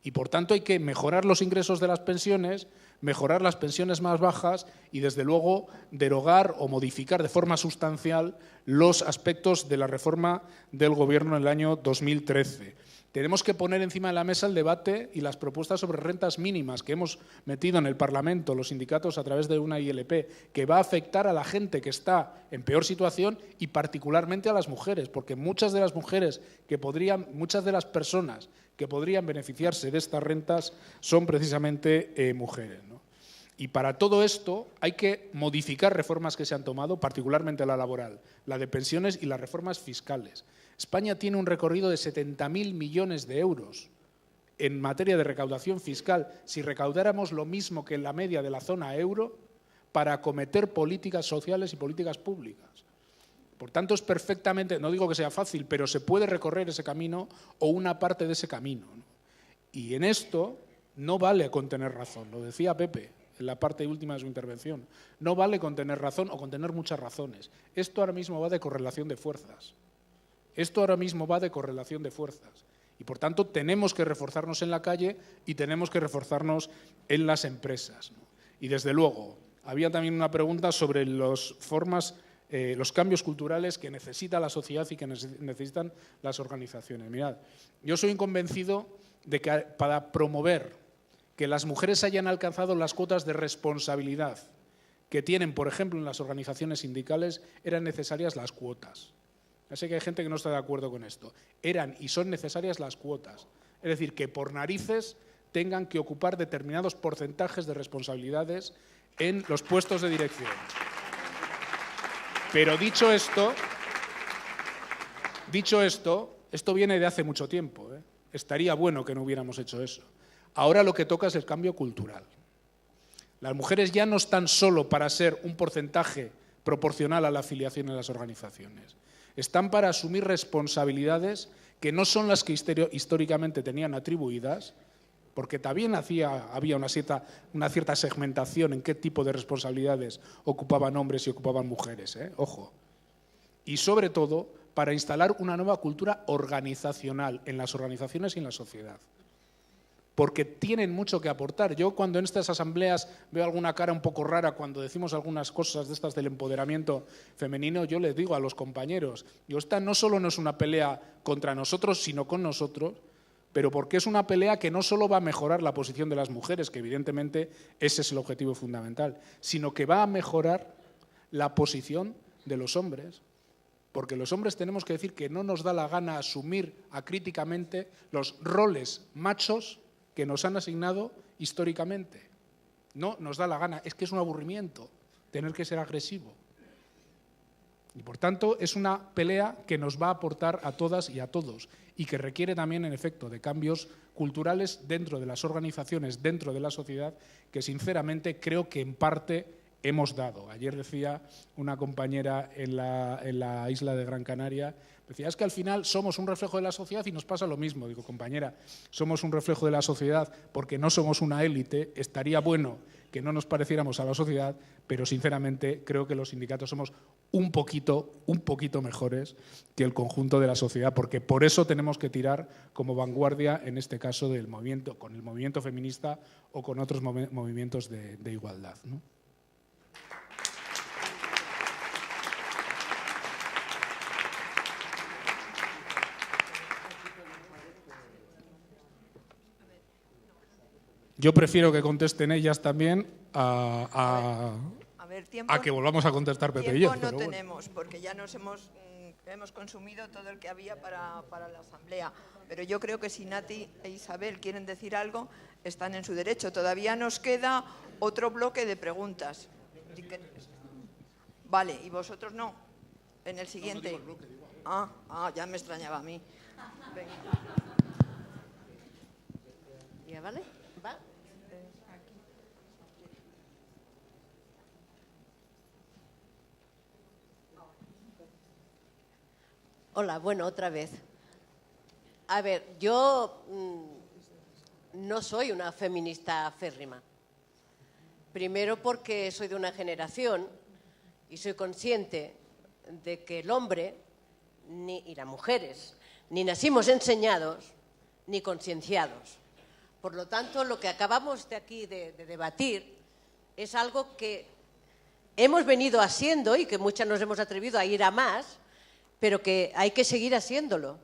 Y por tanto hay que mejorar los ingresos de las pensiones, mejorar las pensiones más bajas y desde luego derogar o modificar de forma sustancial los aspectos de la reforma del Gobierno en el año 2013. Tenemos que poner encima de la mesa el debate y las propuestas sobre rentas mínimas que hemos metido en el Parlamento, los sindicatos, a través de una ILP, que va a afectar a la gente que está en peor situación y particularmente a las mujeres, porque muchas de las mujeres muchas de las personas que podrían beneficiarse de estas rentas son precisamente mujeres, ¿no? Y para todo esto hay que modificar reformas que se han tomado, particularmente la laboral, la de pensiones y las reformas fiscales. España tiene un recorrido de 70.000 millones de euros en materia de recaudación fiscal. Si recaudáramos lo mismo que en la media de la zona euro para acometer políticas sociales y políticas públicas. Por tanto, es perfectamente, no digo que sea fácil, pero se puede recorrer ese camino o una parte de ese camino, ¿no? Y en esto no vale con tener razón, lo decía Pepe en la parte última de su intervención. No vale con tener razón o con tener muchas razones. Esto ahora mismo va de correlación de fuerzas. Esto ahora mismo va de correlación de fuerzas. Y por tanto tenemos que reforzarnos en la calle y tenemos que reforzarnos en las empresas, ¿no? Y desde luego, había también una pregunta sobre los cambios culturales que necesita la sociedad y que necesitan las organizaciones. Mirad, yo soy convencido de que para promover que las mujeres hayan alcanzado las cuotas de responsabilidad que tienen, por ejemplo, en las organizaciones sindicales, eran necesarias las cuotas. Ya sé que hay gente que no está de acuerdo con esto. Eran y son necesarias las cuotas. Es decir, que por narices tengan que ocupar determinados porcentajes de responsabilidades en los puestos de dirección. Pero dicho esto, esto viene de hace mucho tiempo, ¿eh? Estaría bueno que no hubiéramos hecho eso. Ahora lo que toca es el cambio cultural. Las mujeres ya no están solo para ser un porcentaje proporcional a la afiliación en las organizaciones. Están para asumir responsabilidades que no son las que históricamente tenían atribuidas, porque también había una cierta segmentación en qué tipo de responsabilidades ocupaban hombres y ocupaban mujeres, ojo. Y sobre todo, para instalar una nueva cultura organizacional en las organizaciones y en la sociedad. Porque tienen mucho que aportar. Yo cuando en estas asambleas veo alguna cara un poco rara cuando decimos algunas cosas de estas del empoderamiento femenino, yo les digo a los compañeros, esta no solo no es una pelea contra nosotros, sino con nosotros, pero porque es una pelea que no solo va a mejorar la posición de las mujeres, que evidentemente ese es el objetivo fundamental, sino que va a mejorar la posición de los hombres. Porque los hombres tenemos que decir que no nos da la gana asumir acríticamente los roles machos que nos han asignado históricamente. No nos da la gana, es que es un aburrimiento tener que ser agresivo. Y por tanto es una pelea que nos va a aportar a todas y a todos y que requiere también, en efecto, de cambios culturales dentro de las organizaciones, dentro de la sociedad, que sinceramente creo que en parte hemos dado. Ayer decía una compañera en la isla de Gran Canaria, decía, es que al final somos un reflejo de la sociedad y nos pasa lo mismo. Digo, compañera, somos un reflejo de la sociedad porque no somos una élite, estaría bueno que no nos pareciéramos a la sociedad, pero sinceramente creo que los sindicatos somos un poquito mejores que el conjunto de la sociedad, porque por eso tenemos que tirar como vanguardia, en este caso, del movimiento, con el movimiento feminista o con otros movimientos de igualdad, ¿no? Yo prefiero que contesten ellas también a ver, tiempo, que volvamos a contestar Pepe y yo. Tiempo no tenemos, porque ya nos hemos consumido todo el que había para la asamblea. Pero yo creo que si Nati e Isabel quieren decir algo, están en su derecho. Todavía nos queda otro bloque de preguntas. Vale, ¿y vosotros no? En el siguiente. No, bloque, ya me extrañaba a mí. Venga. ¿Ya vale? ¿Va? Hola, bueno, otra vez. A ver, yo no soy una feminista aférrima. Primero porque soy de una generación y soy consciente de que el hombre y las mujeres ni nacimos enseñados ni concienciados. Por lo tanto, lo que acabamos de aquí de debatir es algo que hemos venido haciendo y que muchas nos hemos atrevido a ir a más, pero que hay que seguir haciéndolo.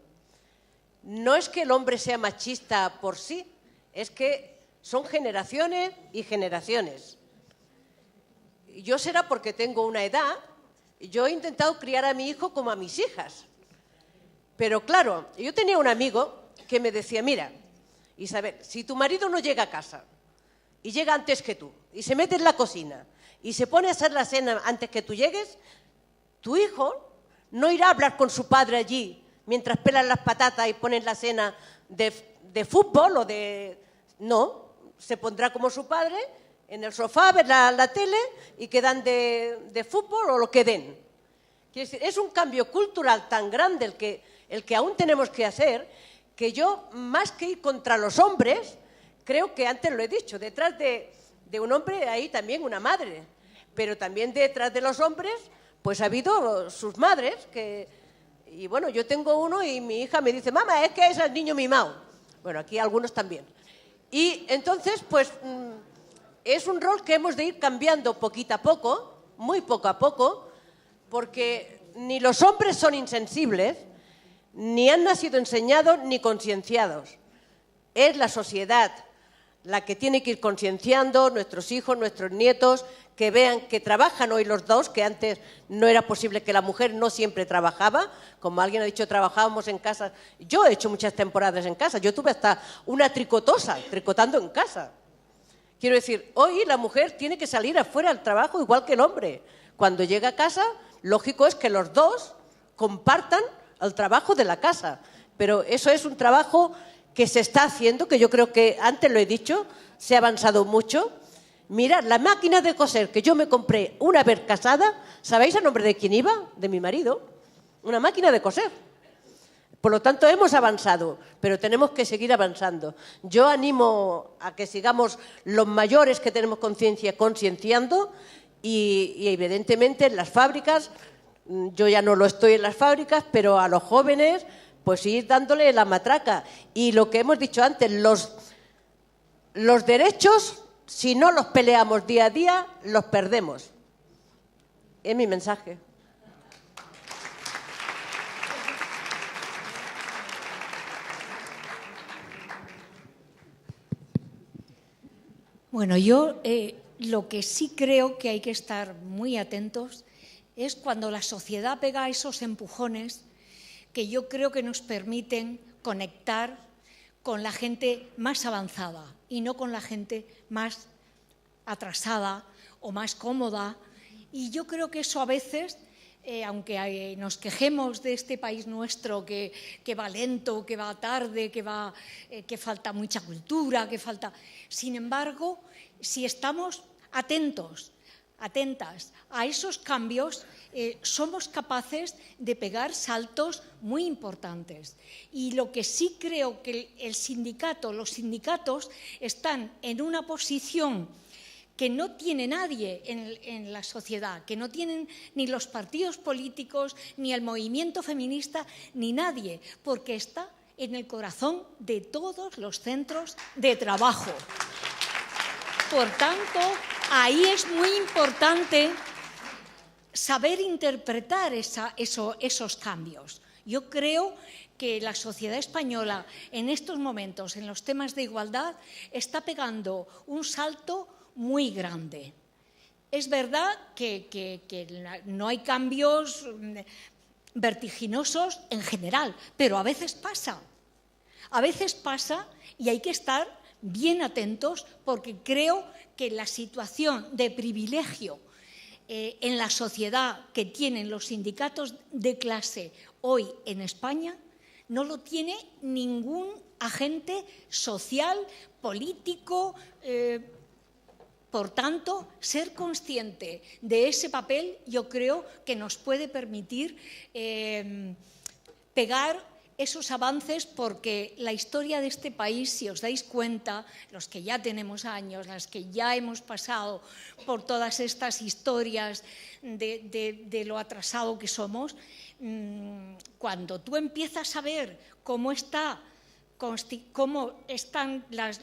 No es que el hombre sea machista por sí, es que son generaciones y generaciones. Yo será porque tengo una edad, yo he intentado criar a mi hijo como a mis hijas. Pero claro, yo tenía un amigo que me decía, mira, Isabel, si tu marido no llega a casa y llega antes que tú y se mete en la cocina y se pone a hacer la cena antes que tú llegues, tu hijo no irá a hablar con su padre allí mientras pelan las patatas y ponen la cena de fútbol o de... No, se pondrá como su padre en el sofá a ver la tele y quedan de fútbol o lo que den. Quiero decir, es un cambio cultural tan grande el que aún tenemos que hacer, que yo, más que ir contra los hombres, creo que antes lo he dicho, detrás de un hombre hay también una madre, pero también detrás de los hombres pues ha habido sus madres, y bueno, yo tengo uno y mi hija me dice, mamá, es que es el niño mimado. Bueno, aquí algunos también. Y entonces, pues, es un rol que hemos de ir cambiando poquito a poco, muy poco a poco, porque ni los hombres son insensibles, ni han nacido enseñados ni concienciados. Es la sociedad la que tiene que ir concienciando, nuestros hijos, nuestros nietos, que vean que trabajan hoy los dos, que antes no era posible, que la mujer no siempre trabajaba, como alguien ha dicho, trabajábamos en casa. Yo he hecho muchas temporadas en casa, yo tuve hasta una tricotosa, tricotando en casa. Quiero decir, hoy la mujer tiene que salir afuera al trabajo igual que el hombre. Cuando llega a casa, lógico es que los dos compartan el trabajo de la casa, pero eso es un trabajo que se está haciendo, que yo creo que, antes lo he dicho, se ha avanzado mucho. Mirad, la máquina de coser que yo me compré una vez casada, ¿sabéis a nombre de quién iba? De mi marido. Una máquina de coser. Por lo tanto, hemos avanzado, pero tenemos que seguir avanzando. Yo animo a que sigamos los mayores que tenemos conciencia concienciando y evidentemente en las fábricas, yo ya no lo estoy en las fábricas, pero a los jóvenes pues ir dándole la matraca. Y lo que hemos dicho antes, los derechos, si no los peleamos día a día, los perdemos. Es mi mensaje. Bueno, yo lo que sí creo que hay que estar muy atentos es cuando la sociedad pega esos empujones que yo creo que nos permiten conectar con la gente más avanzada y no con la gente más atrasada o más cómoda. Y yo creo que eso a veces, aunque nos quejemos de este país nuestro que va lento, que va tarde, que falta mucha cultura, que falta... Sin embargo, si estamos atentas a esos cambios, somos capaces de pegar saltos muy importantes. Y lo que sí creo que los sindicatos están en una posición que no tiene nadie en la sociedad, que no tienen ni los partidos políticos, ni el movimiento feminista, ni nadie, porque está en el corazón de todos los centros de trabajo. Por tanto, ahí es muy importante saber interpretar esos cambios. Yo creo que la sociedad española en estos momentos, en los temas de igualdad, está pegando un salto muy grande. Es verdad que no hay cambios vertiginosos en general, pero a veces pasa. A veces pasa y hay que estar bien atentos porque creo que la situación de privilegio en la sociedad que tienen los sindicatos de clase hoy en España no lo tiene ningún agente social, político. Por tanto, ser consciente de ese papel yo creo que nos puede permitir pegar esos avances, porque la historia de este país, si os dais cuenta, los que ya tenemos años, las que ya hemos pasado por todas estas historias de lo atrasado que somos, cuando tú empiezas a ver cómo están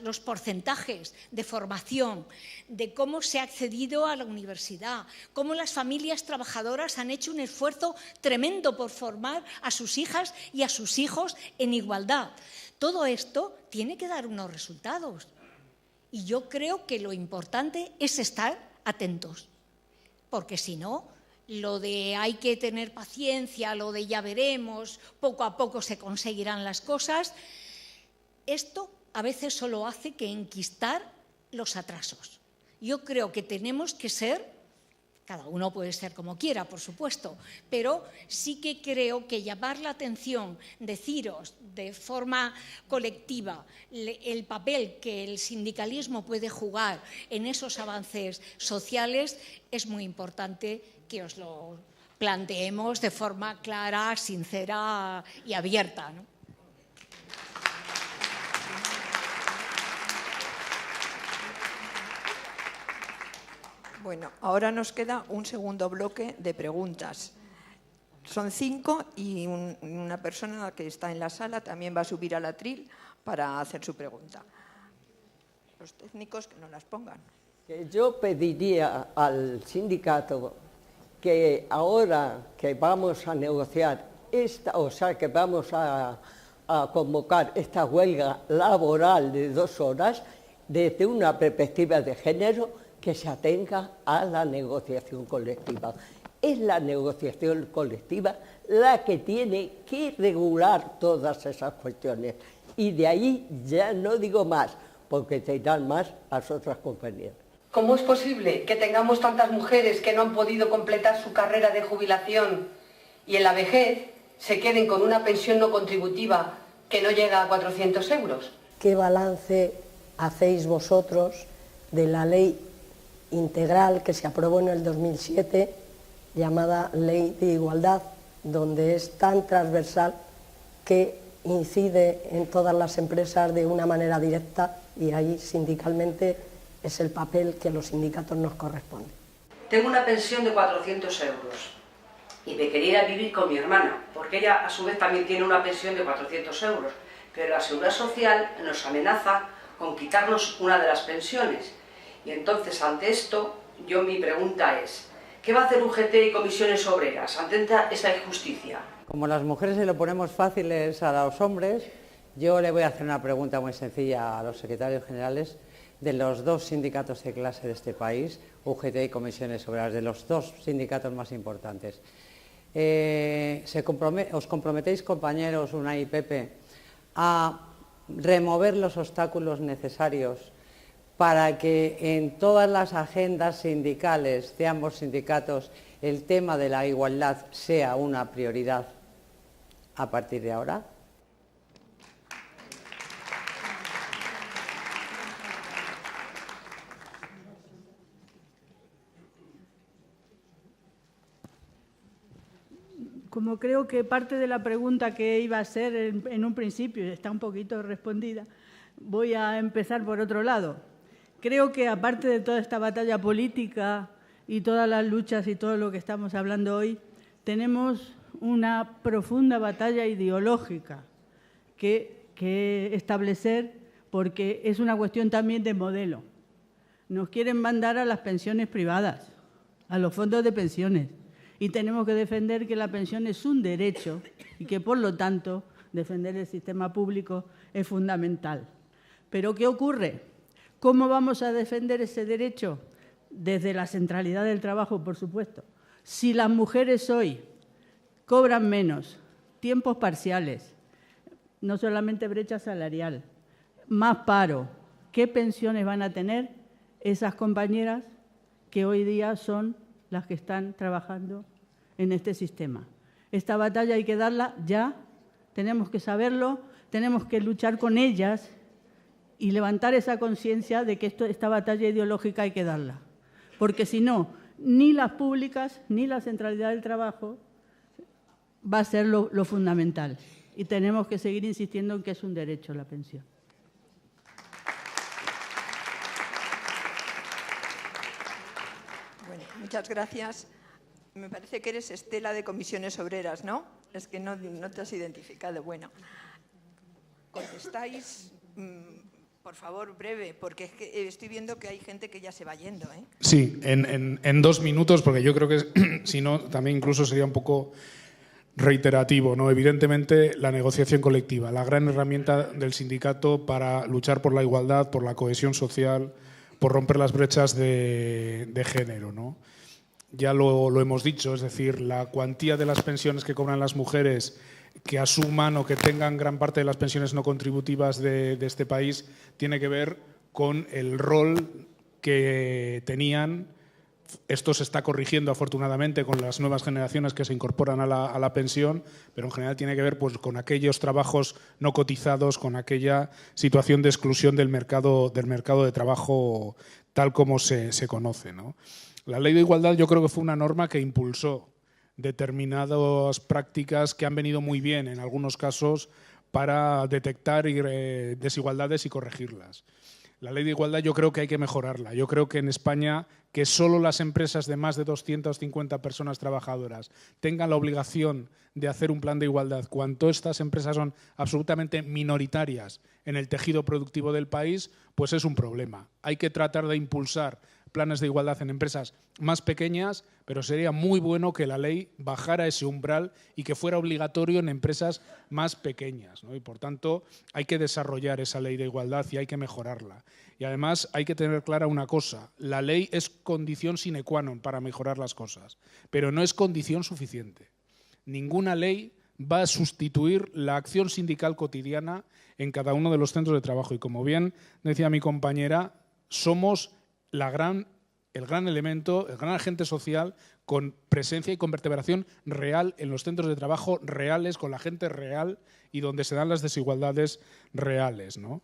los porcentajes de formación, de cómo se ha accedido a la universidad, cómo las familias trabajadoras han hecho un esfuerzo tremendo por formar a sus hijas y a sus hijos en igualdad. Todo esto tiene que dar unos resultados. Y yo creo que lo importante es estar atentos, porque si no, lo de hay que tener paciencia, lo de ya veremos, poco a poco se conseguirán las cosas. Esto a veces solo hace que enquistar los atrasos. Yo creo que tenemos que ser, cada uno puede ser como quiera, por supuesto, pero sí que creo que llamar la atención, deciros de forma colectiva el papel que el sindicalismo puede jugar en esos avances sociales es muy importante que os lo planteemos de forma clara, sincera y abierta, ¿no? Bueno, ahora nos queda un segundo bloque de preguntas. Son 5 y una persona que está en la sala también va a subir al atril para hacer su pregunta. Los técnicos que no las pongan. Yo pediría al sindicato que ahora que vamos a negociar que vamos a convocar esta huelga laboral de 2 horas, desde una perspectiva de género, que se atenga a la negociación colectiva. Es la negociación colectiva la que tiene que regular todas esas cuestiones. Y de ahí ya no digo más, porque te irán más las otras compañías. ¿Cómo es posible que tengamos tantas mujeres que no han podido completar su carrera de jubilación y en la vejez se queden con una pensión no contributiva que no llega a 400 euros? ¿Qué balance hacéis vosotros de la ley integral que se aprobó en el 2007, llamada Ley de Igualdad, donde es tan transversal que incide en todas las empresas de una manera directa y ahí sindicalmente es el papel que a los sindicatos nos corresponde? Tengo una pensión de 400 euros y me quería ir a vivir con mi hermana, porque ella a su vez también tiene una pensión de 400 euros, pero la Seguridad Social nos amenaza con quitarnos una de las pensiones. Y entonces, ante esto, mi pregunta es, ¿qué va a hacer UGT y comisiones obreras ante esta injusticia? Como las mujeres se lo ponemos fáciles a los hombres, yo le voy a hacer una pregunta muy sencilla a los secretarios generales de los 2 sindicatos de clase de este país, UGT y comisiones obreras, de los 2 sindicatos más importantes. ¿Os comprometéis, compañeros, UNAI y PP, a remover los obstáculos necesarios para que en todas las agendas sindicales de ambos sindicatos el tema de la igualdad sea una prioridad a partir de ahora? Como creo que parte de la pregunta que iba a ser en un principio está un poquito respondida, voy a empezar por otro lado. Creo que aparte de toda esta batalla política y todas las luchas y todo lo que estamos hablando hoy, tenemos una profunda batalla ideológica que establecer, porque es una cuestión también de modelo. Nos quieren mandar a las pensiones privadas, a los fondos de pensiones, y tenemos que defender que la pensión es un derecho y que, por lo tanto, defender el sistema público es fundamental. ¿Pero qué ocurre? ¿Cómo vamos a defender ese derecho? Desde la centralidad del trabajo, por supuesto. Si las mujeres hoy cobran menos, tiempos parciales, no solamente brecha salarial, más paro, ¿qué pensiones van a tener esas compañeras que hoy día son las que están trabajando en este sistema? Esta batalla hay que darla ya, tenemos que saberlo, tenemos que luchar con ellas y levantar esa conciencia de que esta batalla ideológica hay que darla. Porque si no, ni las públicas ni la centralidad del trabajo va a ser lo fundamental. Y tenemos que seguir insistiendo en que es un derecho la pensión. Bueno, muchas gracias. Me parece que eres Estela de Comisiones Obreras, ¿no? Es que no te has identificado. Bueno, contestáis, por favor, breve, porque es que estoy viendo que hay gente que ya se va yendo, ¿eh? Sí, en 2 minutos, porque yo creo que si no, también incluso sería un poco reiterativo, ¿no? Evidentemente, la negociación colectiva, la gran herramienta del sindicato para luchar por la igualdad, por la cohesión social, por romper las brechas de género, ¿no? Ya lo hemos dicho, es decir, la cuantía de las pensiones que cobran las mujeres que asuman o que tengan gran parte de las pensiones no contributivas de este país tiene que ver con el rol que tenían. Esto se está corrigiendo afortunadamente con las nuevas generaciones que se incorporan a la pensión, pero en general tiene que ver pues, con aquellos trabajos no cotizados, con aquella situación de exclusión del mercado de trabajo tal como se conoce, ¿no? La Ley de Igualdad yo creo que fue una norma que impulsó determinadas prácticas que han venido muy bien en algunos casos para detectar desigualdades y corregirlas. La Ley de Igualdad yo creo que hay que mejorarla. Yo creo que en España que solo las empresas de más de 250 personas trabajadoras tengan la obligación de hacer un plan de igualdad cuando estas empresas son absolutamente minoritarias en el tejido productivo del país, pues es un problema. Hay que tratar de impulsar planes de igualdad en empresas más pequeñas, pero sería muy bueno que la ley bajara ese umbral y que fuera obligatorio en empresas más pequeñas, ¿no? Y por tanto hay que desarrollar esa ley de igualdad y hay que mejorarla. Y además hay que tener clara una cosa, la ley es condición sine qua non para mejorar las cosas, pero no es condición suficiente. Ninguna ley va a sustituir la acción sindical cotidiana en cada uno de los centros de trabajo. Y como bien decía mi compañera, somos el gran elemento, el gran agente social con presencia y con vertebración real en los centros de trabajo reales, con la gente real y donde se dan las desigualdades reales, ¿no?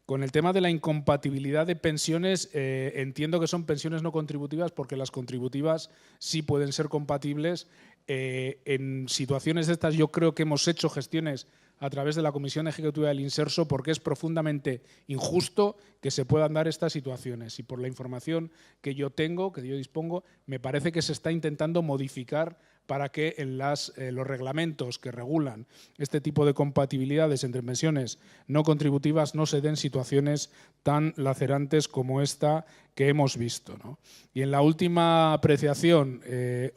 Con el tema de la incompatibilidad de pensiones, entiendo que son pensiones no contributivas porque las contributivas sí pueden ser compatibles. En situaciones de estas yo creo que hemos hecho gestiones a través de la Comisión Ejecutiva del Inserso porque es profundamente injusto que se puedan dar estas situaciones. Y por la información que yo tengo, que yo dispongo, me parece que se está intentando modificar para que en los reglamentos que regulan este tipo de compatibilidades entre pensiones no contributivas no se den situaciones tan lacerantes como esta que hemos visto, ¿no? Y en la última apreciación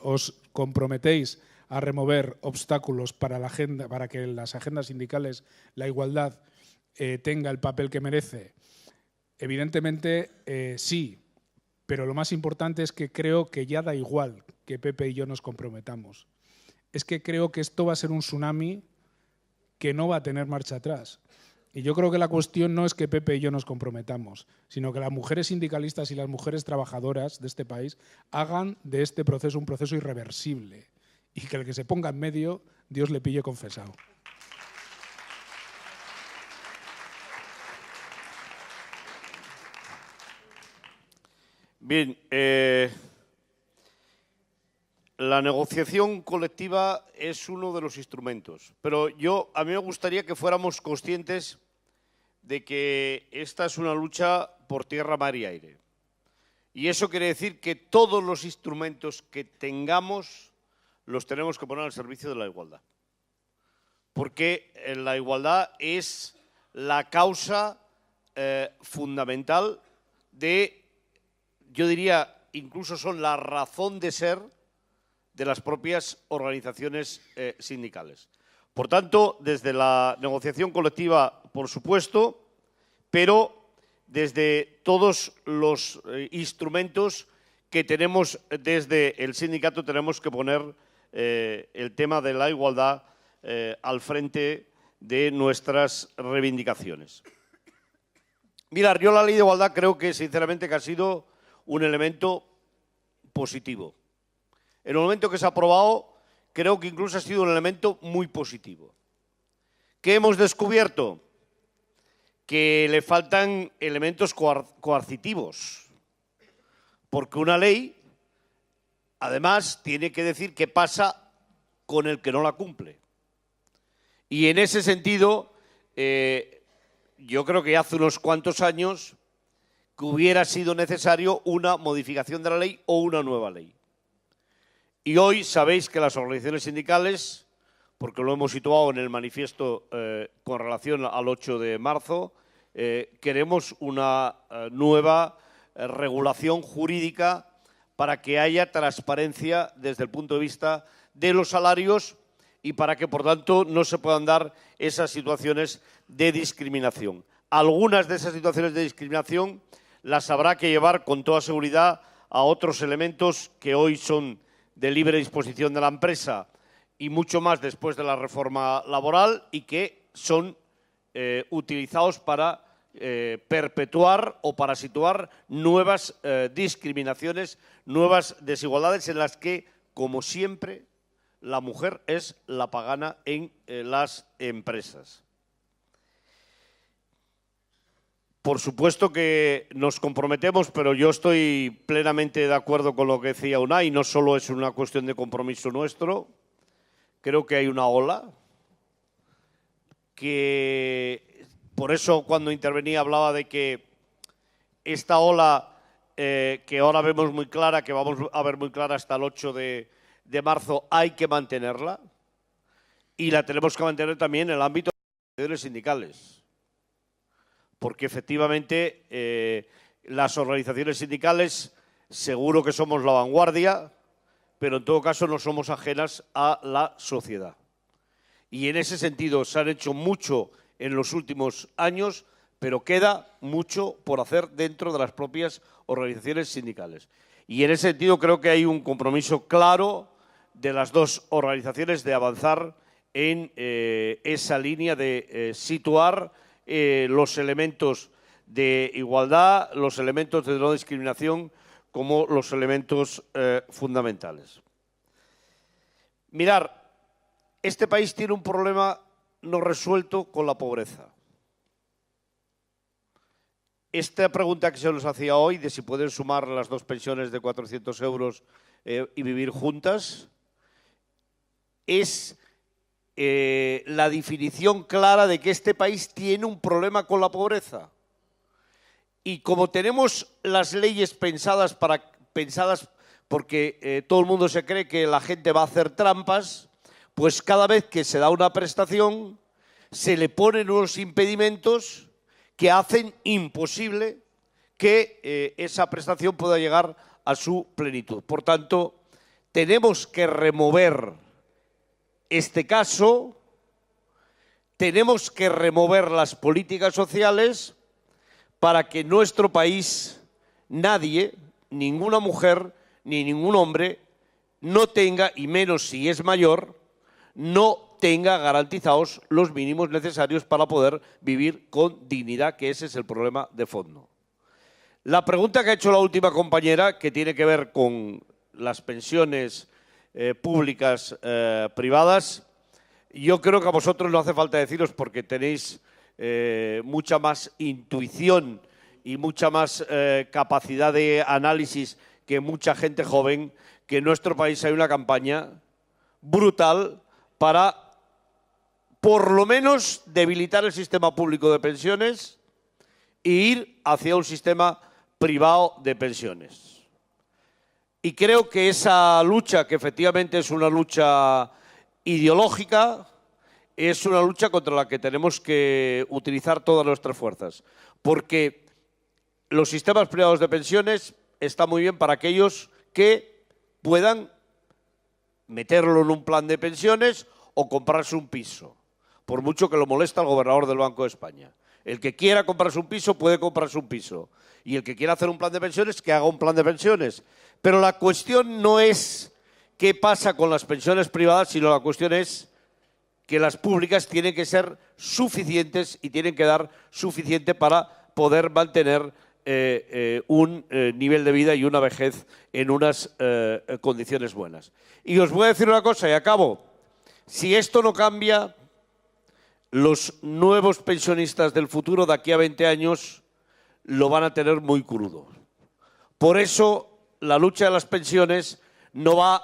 os comprometéis a remover obstáculos para la agenda, para que en las agendas sindicales la igualdad tenga el papel que merece. Evidentemente sí, pero lo más importante es que creo que ya da igual que Pepe y yo nos comprometamos. Es que creo que esto va a ser un tsunami que no va a tener marcha atrás. Y yo creo que la cuestión no es que Pepe y yo nos comprometamos, sino que las mujeres sindicalistas y las mujeres trabajadoras de este país hagan de este proceso un proceso irreversible. Y que el que se ponga en medio, Dios le pille confesado. Bien, la negociación colectiva es uno de los instrumentos, pero a mí me gustaría que fuéramos conscientes de que esta es una lucha por tierra, mar y aire. Y eso quiere decir que todos los instrumentos que tengamos los tenemos que poner al servicio de la igualdad. Porque la igualdad es la causa fundamental de, yo diría, incluso son la razón de ser de las propias organizaciones sindicales. Por tanto, desde la negociación colectiva, por supuesto, pero desde todos los instrumentos que tenemos desde el sindicato tenemos que poner el tema de la igualdad al frente de nuestras reivindicaciones. Mirad, yo la ley de igualdad creo que sinceramente que ha sido un elemento positivo. En el momento que se ha aprobado, creo que incluso ha sido un elemento muy positivo. ¿Qué hemos descubierto? Que le faltan elementos coercitivos, porque una ley, además, tiene que decir qué pasa con el que no la cumple. Y en ese sentido, yo creo que hace unos cuantos años que hubiera sido necesario una modificación de la ley o una nueva ley. Y hoy sabéis que las organizaciones sindicales, porque lo hemos situado en el manifiesto con relación al 8 de marzo, queremos una nueva regulación jurídica para que haya transparencia desde el punto de vista de los salarios y para que, por tanto, no se puedan dar esas situaciones de discriminación. Algunas de esas situaciones de discriminación las habrá que llevar con toda seguridad a otros elementos que hoy son de libre disposición de la empresa y mucho más después de la reforma laboral y que son utilizados para perpetuar o para situar nuevas discriminaciones, nuevas desigualdades en las que, como siempre, la mujer es la pagana en las empresas. Por supuesto que nos comprometemos, pero yo estoy plenamente de acuerdo con lo que decía Unai, no solo es una cuestión de compromiso nuestro, creo que hay una ola que, por eso cuando intervenía hablaba de que esta ola que ahora vemos muy clara, que vamos a ver muy clara hasta el 8 de marzo, hay que mantenerla y la tenemos que mantener también en el ámbito de las organizaciones sindicales. Porque efectivamente las organizaciones sindicales seguro que somos la vanguardia, pero en todo caso no somos ajenas a la sociedad. Y en ese sentido se han hecho mucho en los últimos años, pero queda mucho por hacer dentro de las propias organizaciones sindicales. Y en ese sentido creo que hay un compromiso claro de las dos organizaciones de avanzar en esa línea de situar los elementos de igualdad, los elementos de no discriminación como los elementos fundamentales. Mirad, este país tiene un problema no resuelto con la pobreza. Esta pregunta que se nos hacía hoy de si pueden sumar las dos pensiones de 400 euros y vivir juntas es la definición clara de que este país tiene un problema con la pobreza. Y como tenemos las leyes pensadas porque todo el mundo se cree que la gente va a hacer trampas, pues cada vez que se da una prestación se le ponen unos impedimentos que hacen imposible que esa prestación pueda llegar a su plenitud. Por tanto, tenemos que remover este caso, tenemos que remover las políticas sociales para que en nuestro país nadie, ninguna mujer ni ningún hombre, no tenga, y menos si es mayor, no tenga garantizados los mínimos necesarios para poder vivir con dignidad, que ese es el problema de fondo. La pregunta que ha hecho la última compañera, que tiene que ver con las pensiones públicas, privadas, yo creo que a vosotros no hace falta deciros porque tenéis mucha más intuición y mucha más capacidad de análisis que mucha gente joven, que en nuestro país hay una campaña brutal para, por lo menos, debilitar el sistema público de pensiones e ir hacia un sistema privado de pensiones. Y creo que esa lucha, que efectivamente es una lucha ideológica, es una lucha contra la que tenemos que utilizar todas nuestras fuerzas. Porque los sistemas privados de pensiones están muy bien para aquellos que puedan meterlo en un plan de pensiones o comprarse un piso, por mucho que lo moleste al gobernador del Banco de España. El que quiera comprarse un piso puede comprarse un piso, y el que quiera hacer un plan de pensiones, que haga un plan de pensiones. Pero la cuestión no es qué pasa con las pensiones privadas, sino la cuestión es que las públicas tienen que ser suficientes y tienen que dar suficiente para poder mantener un nivel de vida y una vejez en unas condiciones buenas. Y os voy a decir una cosa y acabo. Si esto no cambia, los nuevos pensionistas del futuro de aquí a 20 años lo van a tener muy crudo. Por eso la lucha de las pensiones no va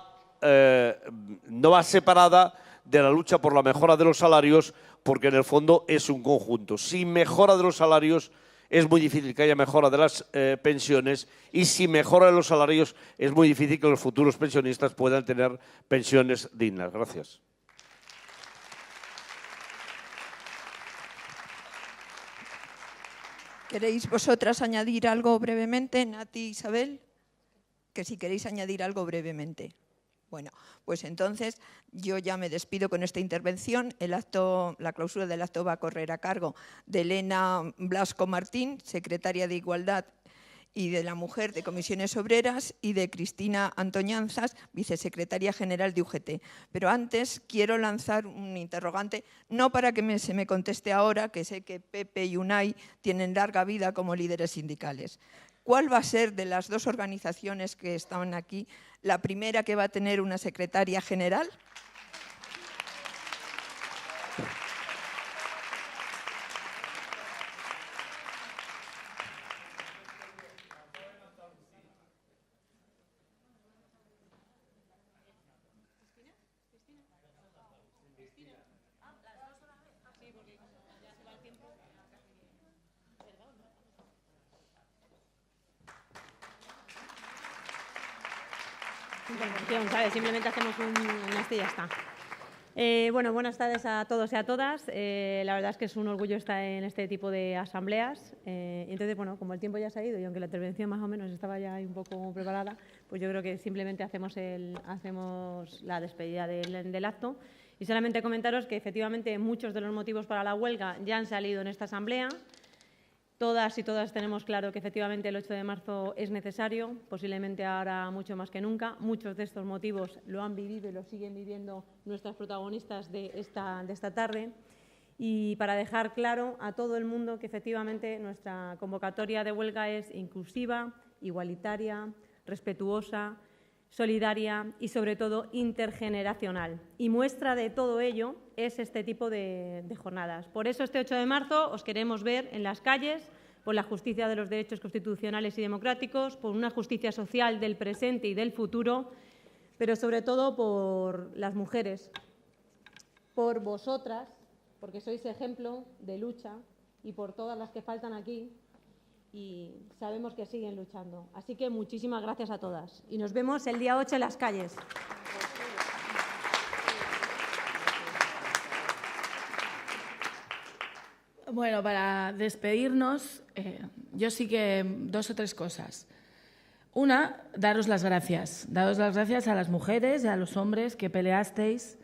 separada de la lucha por la mejora de los salarios, porque en el fondo es un conjunto. Sin mejora de los salarios es muy difícil que haya mejora de las pensiones, y sin mejora de los salarios es muy difícil que los futuros pensionistas puedan tener pensiones dignas. Gracias. ¿Queréis vosotras añadir algo brevemente, Nati, Isabel? Que si queréis añadir algo brevemente. Bueno, pues entonces yo ya me despido con esta intervención. La clausura del acto va a correr a cargo de Elena Blasco Martín, secretaria de Igualdad y de la Mujer de Comisiones Obreras, y de Cristina Antoñanzas, vicesecretaria general de UGT. Pero antes quiero lanzar un interrogante, no para que se me conteste ahora, que sé que Pepe y Unai tienen larga vida como líderes sindicales. ¿Cuál va a ser, de las dos organizaciones que están aquí, la primera que va a tener una secretaria general? ¿Sabes? Simplemente hacemos un este y ya está. Bueno, buenas tardes a todos y a todas. La verdad es que es un orgullo estar en este tipo de asambleas. Entonces, bueno, como el tiempo ya se ha ido y aunque la intervención más o menos estaba ya un poco preparada, pues yo creo que simplemente hacemos la despedida del acto. Y solamente comentaros que efectivamente muchos de los motivos para la huelga ya han salido en esta asamblea. Todas y todas tenemos claro que efectivamente el 8 de marzo es necesario, posiblemente ahora mucho más que nunca. Muchos de estos motivos lo han vivido y lo siguen viviendo nuestras protagonistas de esta tarde. Y para dejar claro a todo el mundo que efectivamente nuestra convocatoria de huelga es inclusiva, igualitaria, respetuosa, solidaria y sobre todo intergeneracional. Y muestra de todo ello es este tipo de jornadas. Por eso este 8 de marzo os queremos ver en las calles, por la justicia de los derechos constitucionales y democráticos, por una justicia social del presente y del futuro, pero sobre todo por las mujeres, por vosotras, porque sois ejemplo de lucha, y por todas las que faltan aquí, y sabemos que siguen luchando. Así que muchísimas gracias a todas. Y nos vemos el día 8 en las calles. Bueno, para despedirnos, yo sí que 2 o 3 cosas. Una, daros las gracias. Daros las gracias a las mujeres y a los hombres que peleasteis.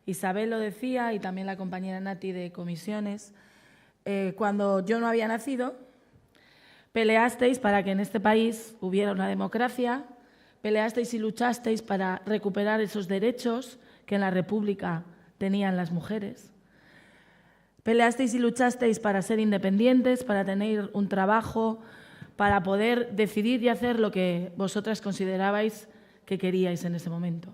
Isabel lo decía, y también la compañera Nati de comisiones. Cuando yo no había nacido, peleasteis para que en este país hubiera una democracia, peleasteis y luchasteis para recuperar esos derechos que en la República tenían las mujeres. Peleasteis y luchasteis para ser independientes, para tener un trabajo, para poder decidir y hacer lo que vosotras considerabais que queríais en ese momento.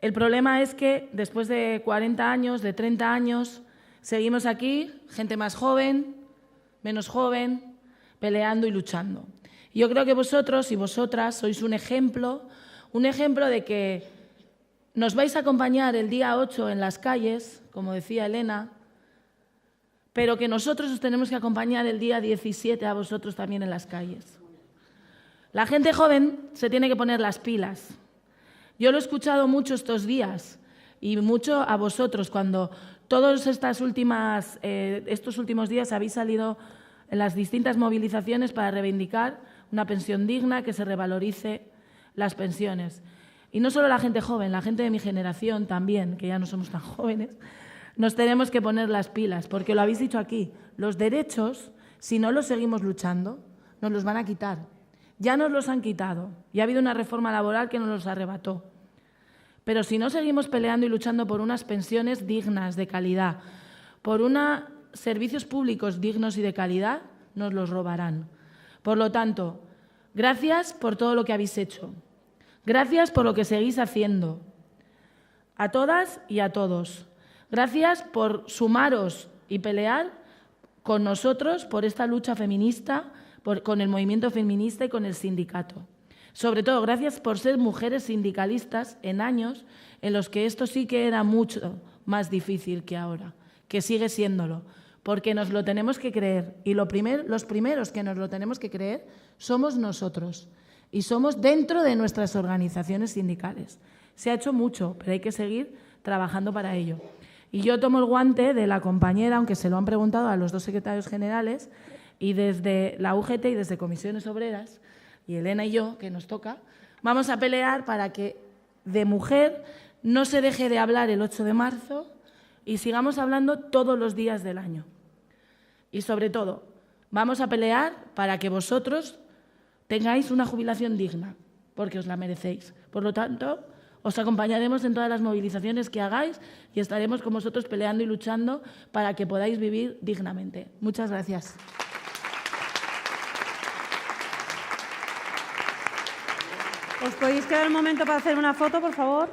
El problema es que después de 40 años, de 30 años, seguimos aquí, gente más joven, menos joven, peleando y luchando. Y yo creo que vosotros y vosotras sois un ejemplo de que nos vais a acompañar el día 8 en las calles, como decía Elena, pero que nosotros os tenemos que acompañar el día 17 a vosotros también en las calles. La gente joven se tiene que poner las pilas. Yo lo he escuchado mucho estos días y mucho a vosotros cuando todos estos últimos días habéis salido en las distintas movilizaciones para reivindicar una pensión digna, que se revalorice las pensiones. y no solo la gente joven, la gente de mi generación también, que ya no somos tan jóvenes, nos tenemos que poner las pilas, porque lo habéis dicho aquí, los derechos, si no los seguimos luchando, nos los van a quitar. Ya nos los han quitado y ha habido una reforma laboral que nos los arrebató. Pero si no seguimos peleando y luchando por unas pensiones dignas, de calidad, por unos servicios públicos dignos y de calidad, nos los robarán. Por lo tanto, gracias por todo lo que habéis hecho. Gracias por lo que seguís haciendo. A todas y a todos. Gracias por sumaros y pelear con nosotros por esta lucha feminista, con el movimiento feminista y con el sindicato. Sobre todo, gracias por ser mujeres sindicalistas en años en los que esto sí que era mucho más difícil que ahora, que sigue siéndolo, porque nos lo tenemos que creer. Y los primeros que nos lo tenemos que creer somos nosotros, y somos dentro de nuestras organizaciones sindicales. Se ha hecho mucho, pero hay que seguir trabajando para ello. Y yo tomo el guante de la compañera, aunque se lo han preguntado a los dos secretarios generales, y desde la UGT y desde Comisiones Obreras, y Elena y yo, que nos toca, vamos a pelear para que de mujer no se deje de hablar el 8 de marzo y sigamos hablando todos los días del año. Y sobre todo, vamos a pelear para que vosotros tengáis una jubilación digna, porque os la merecéis. Por lo tanto, os acompañaremos en todas las movilizaciones que hagáis y estaremos con vosotros peleando y luchando para que podáis vivir dignamente. Muchas gracias. ¿Os podéis quedar un momento para hacer una foto, por favor?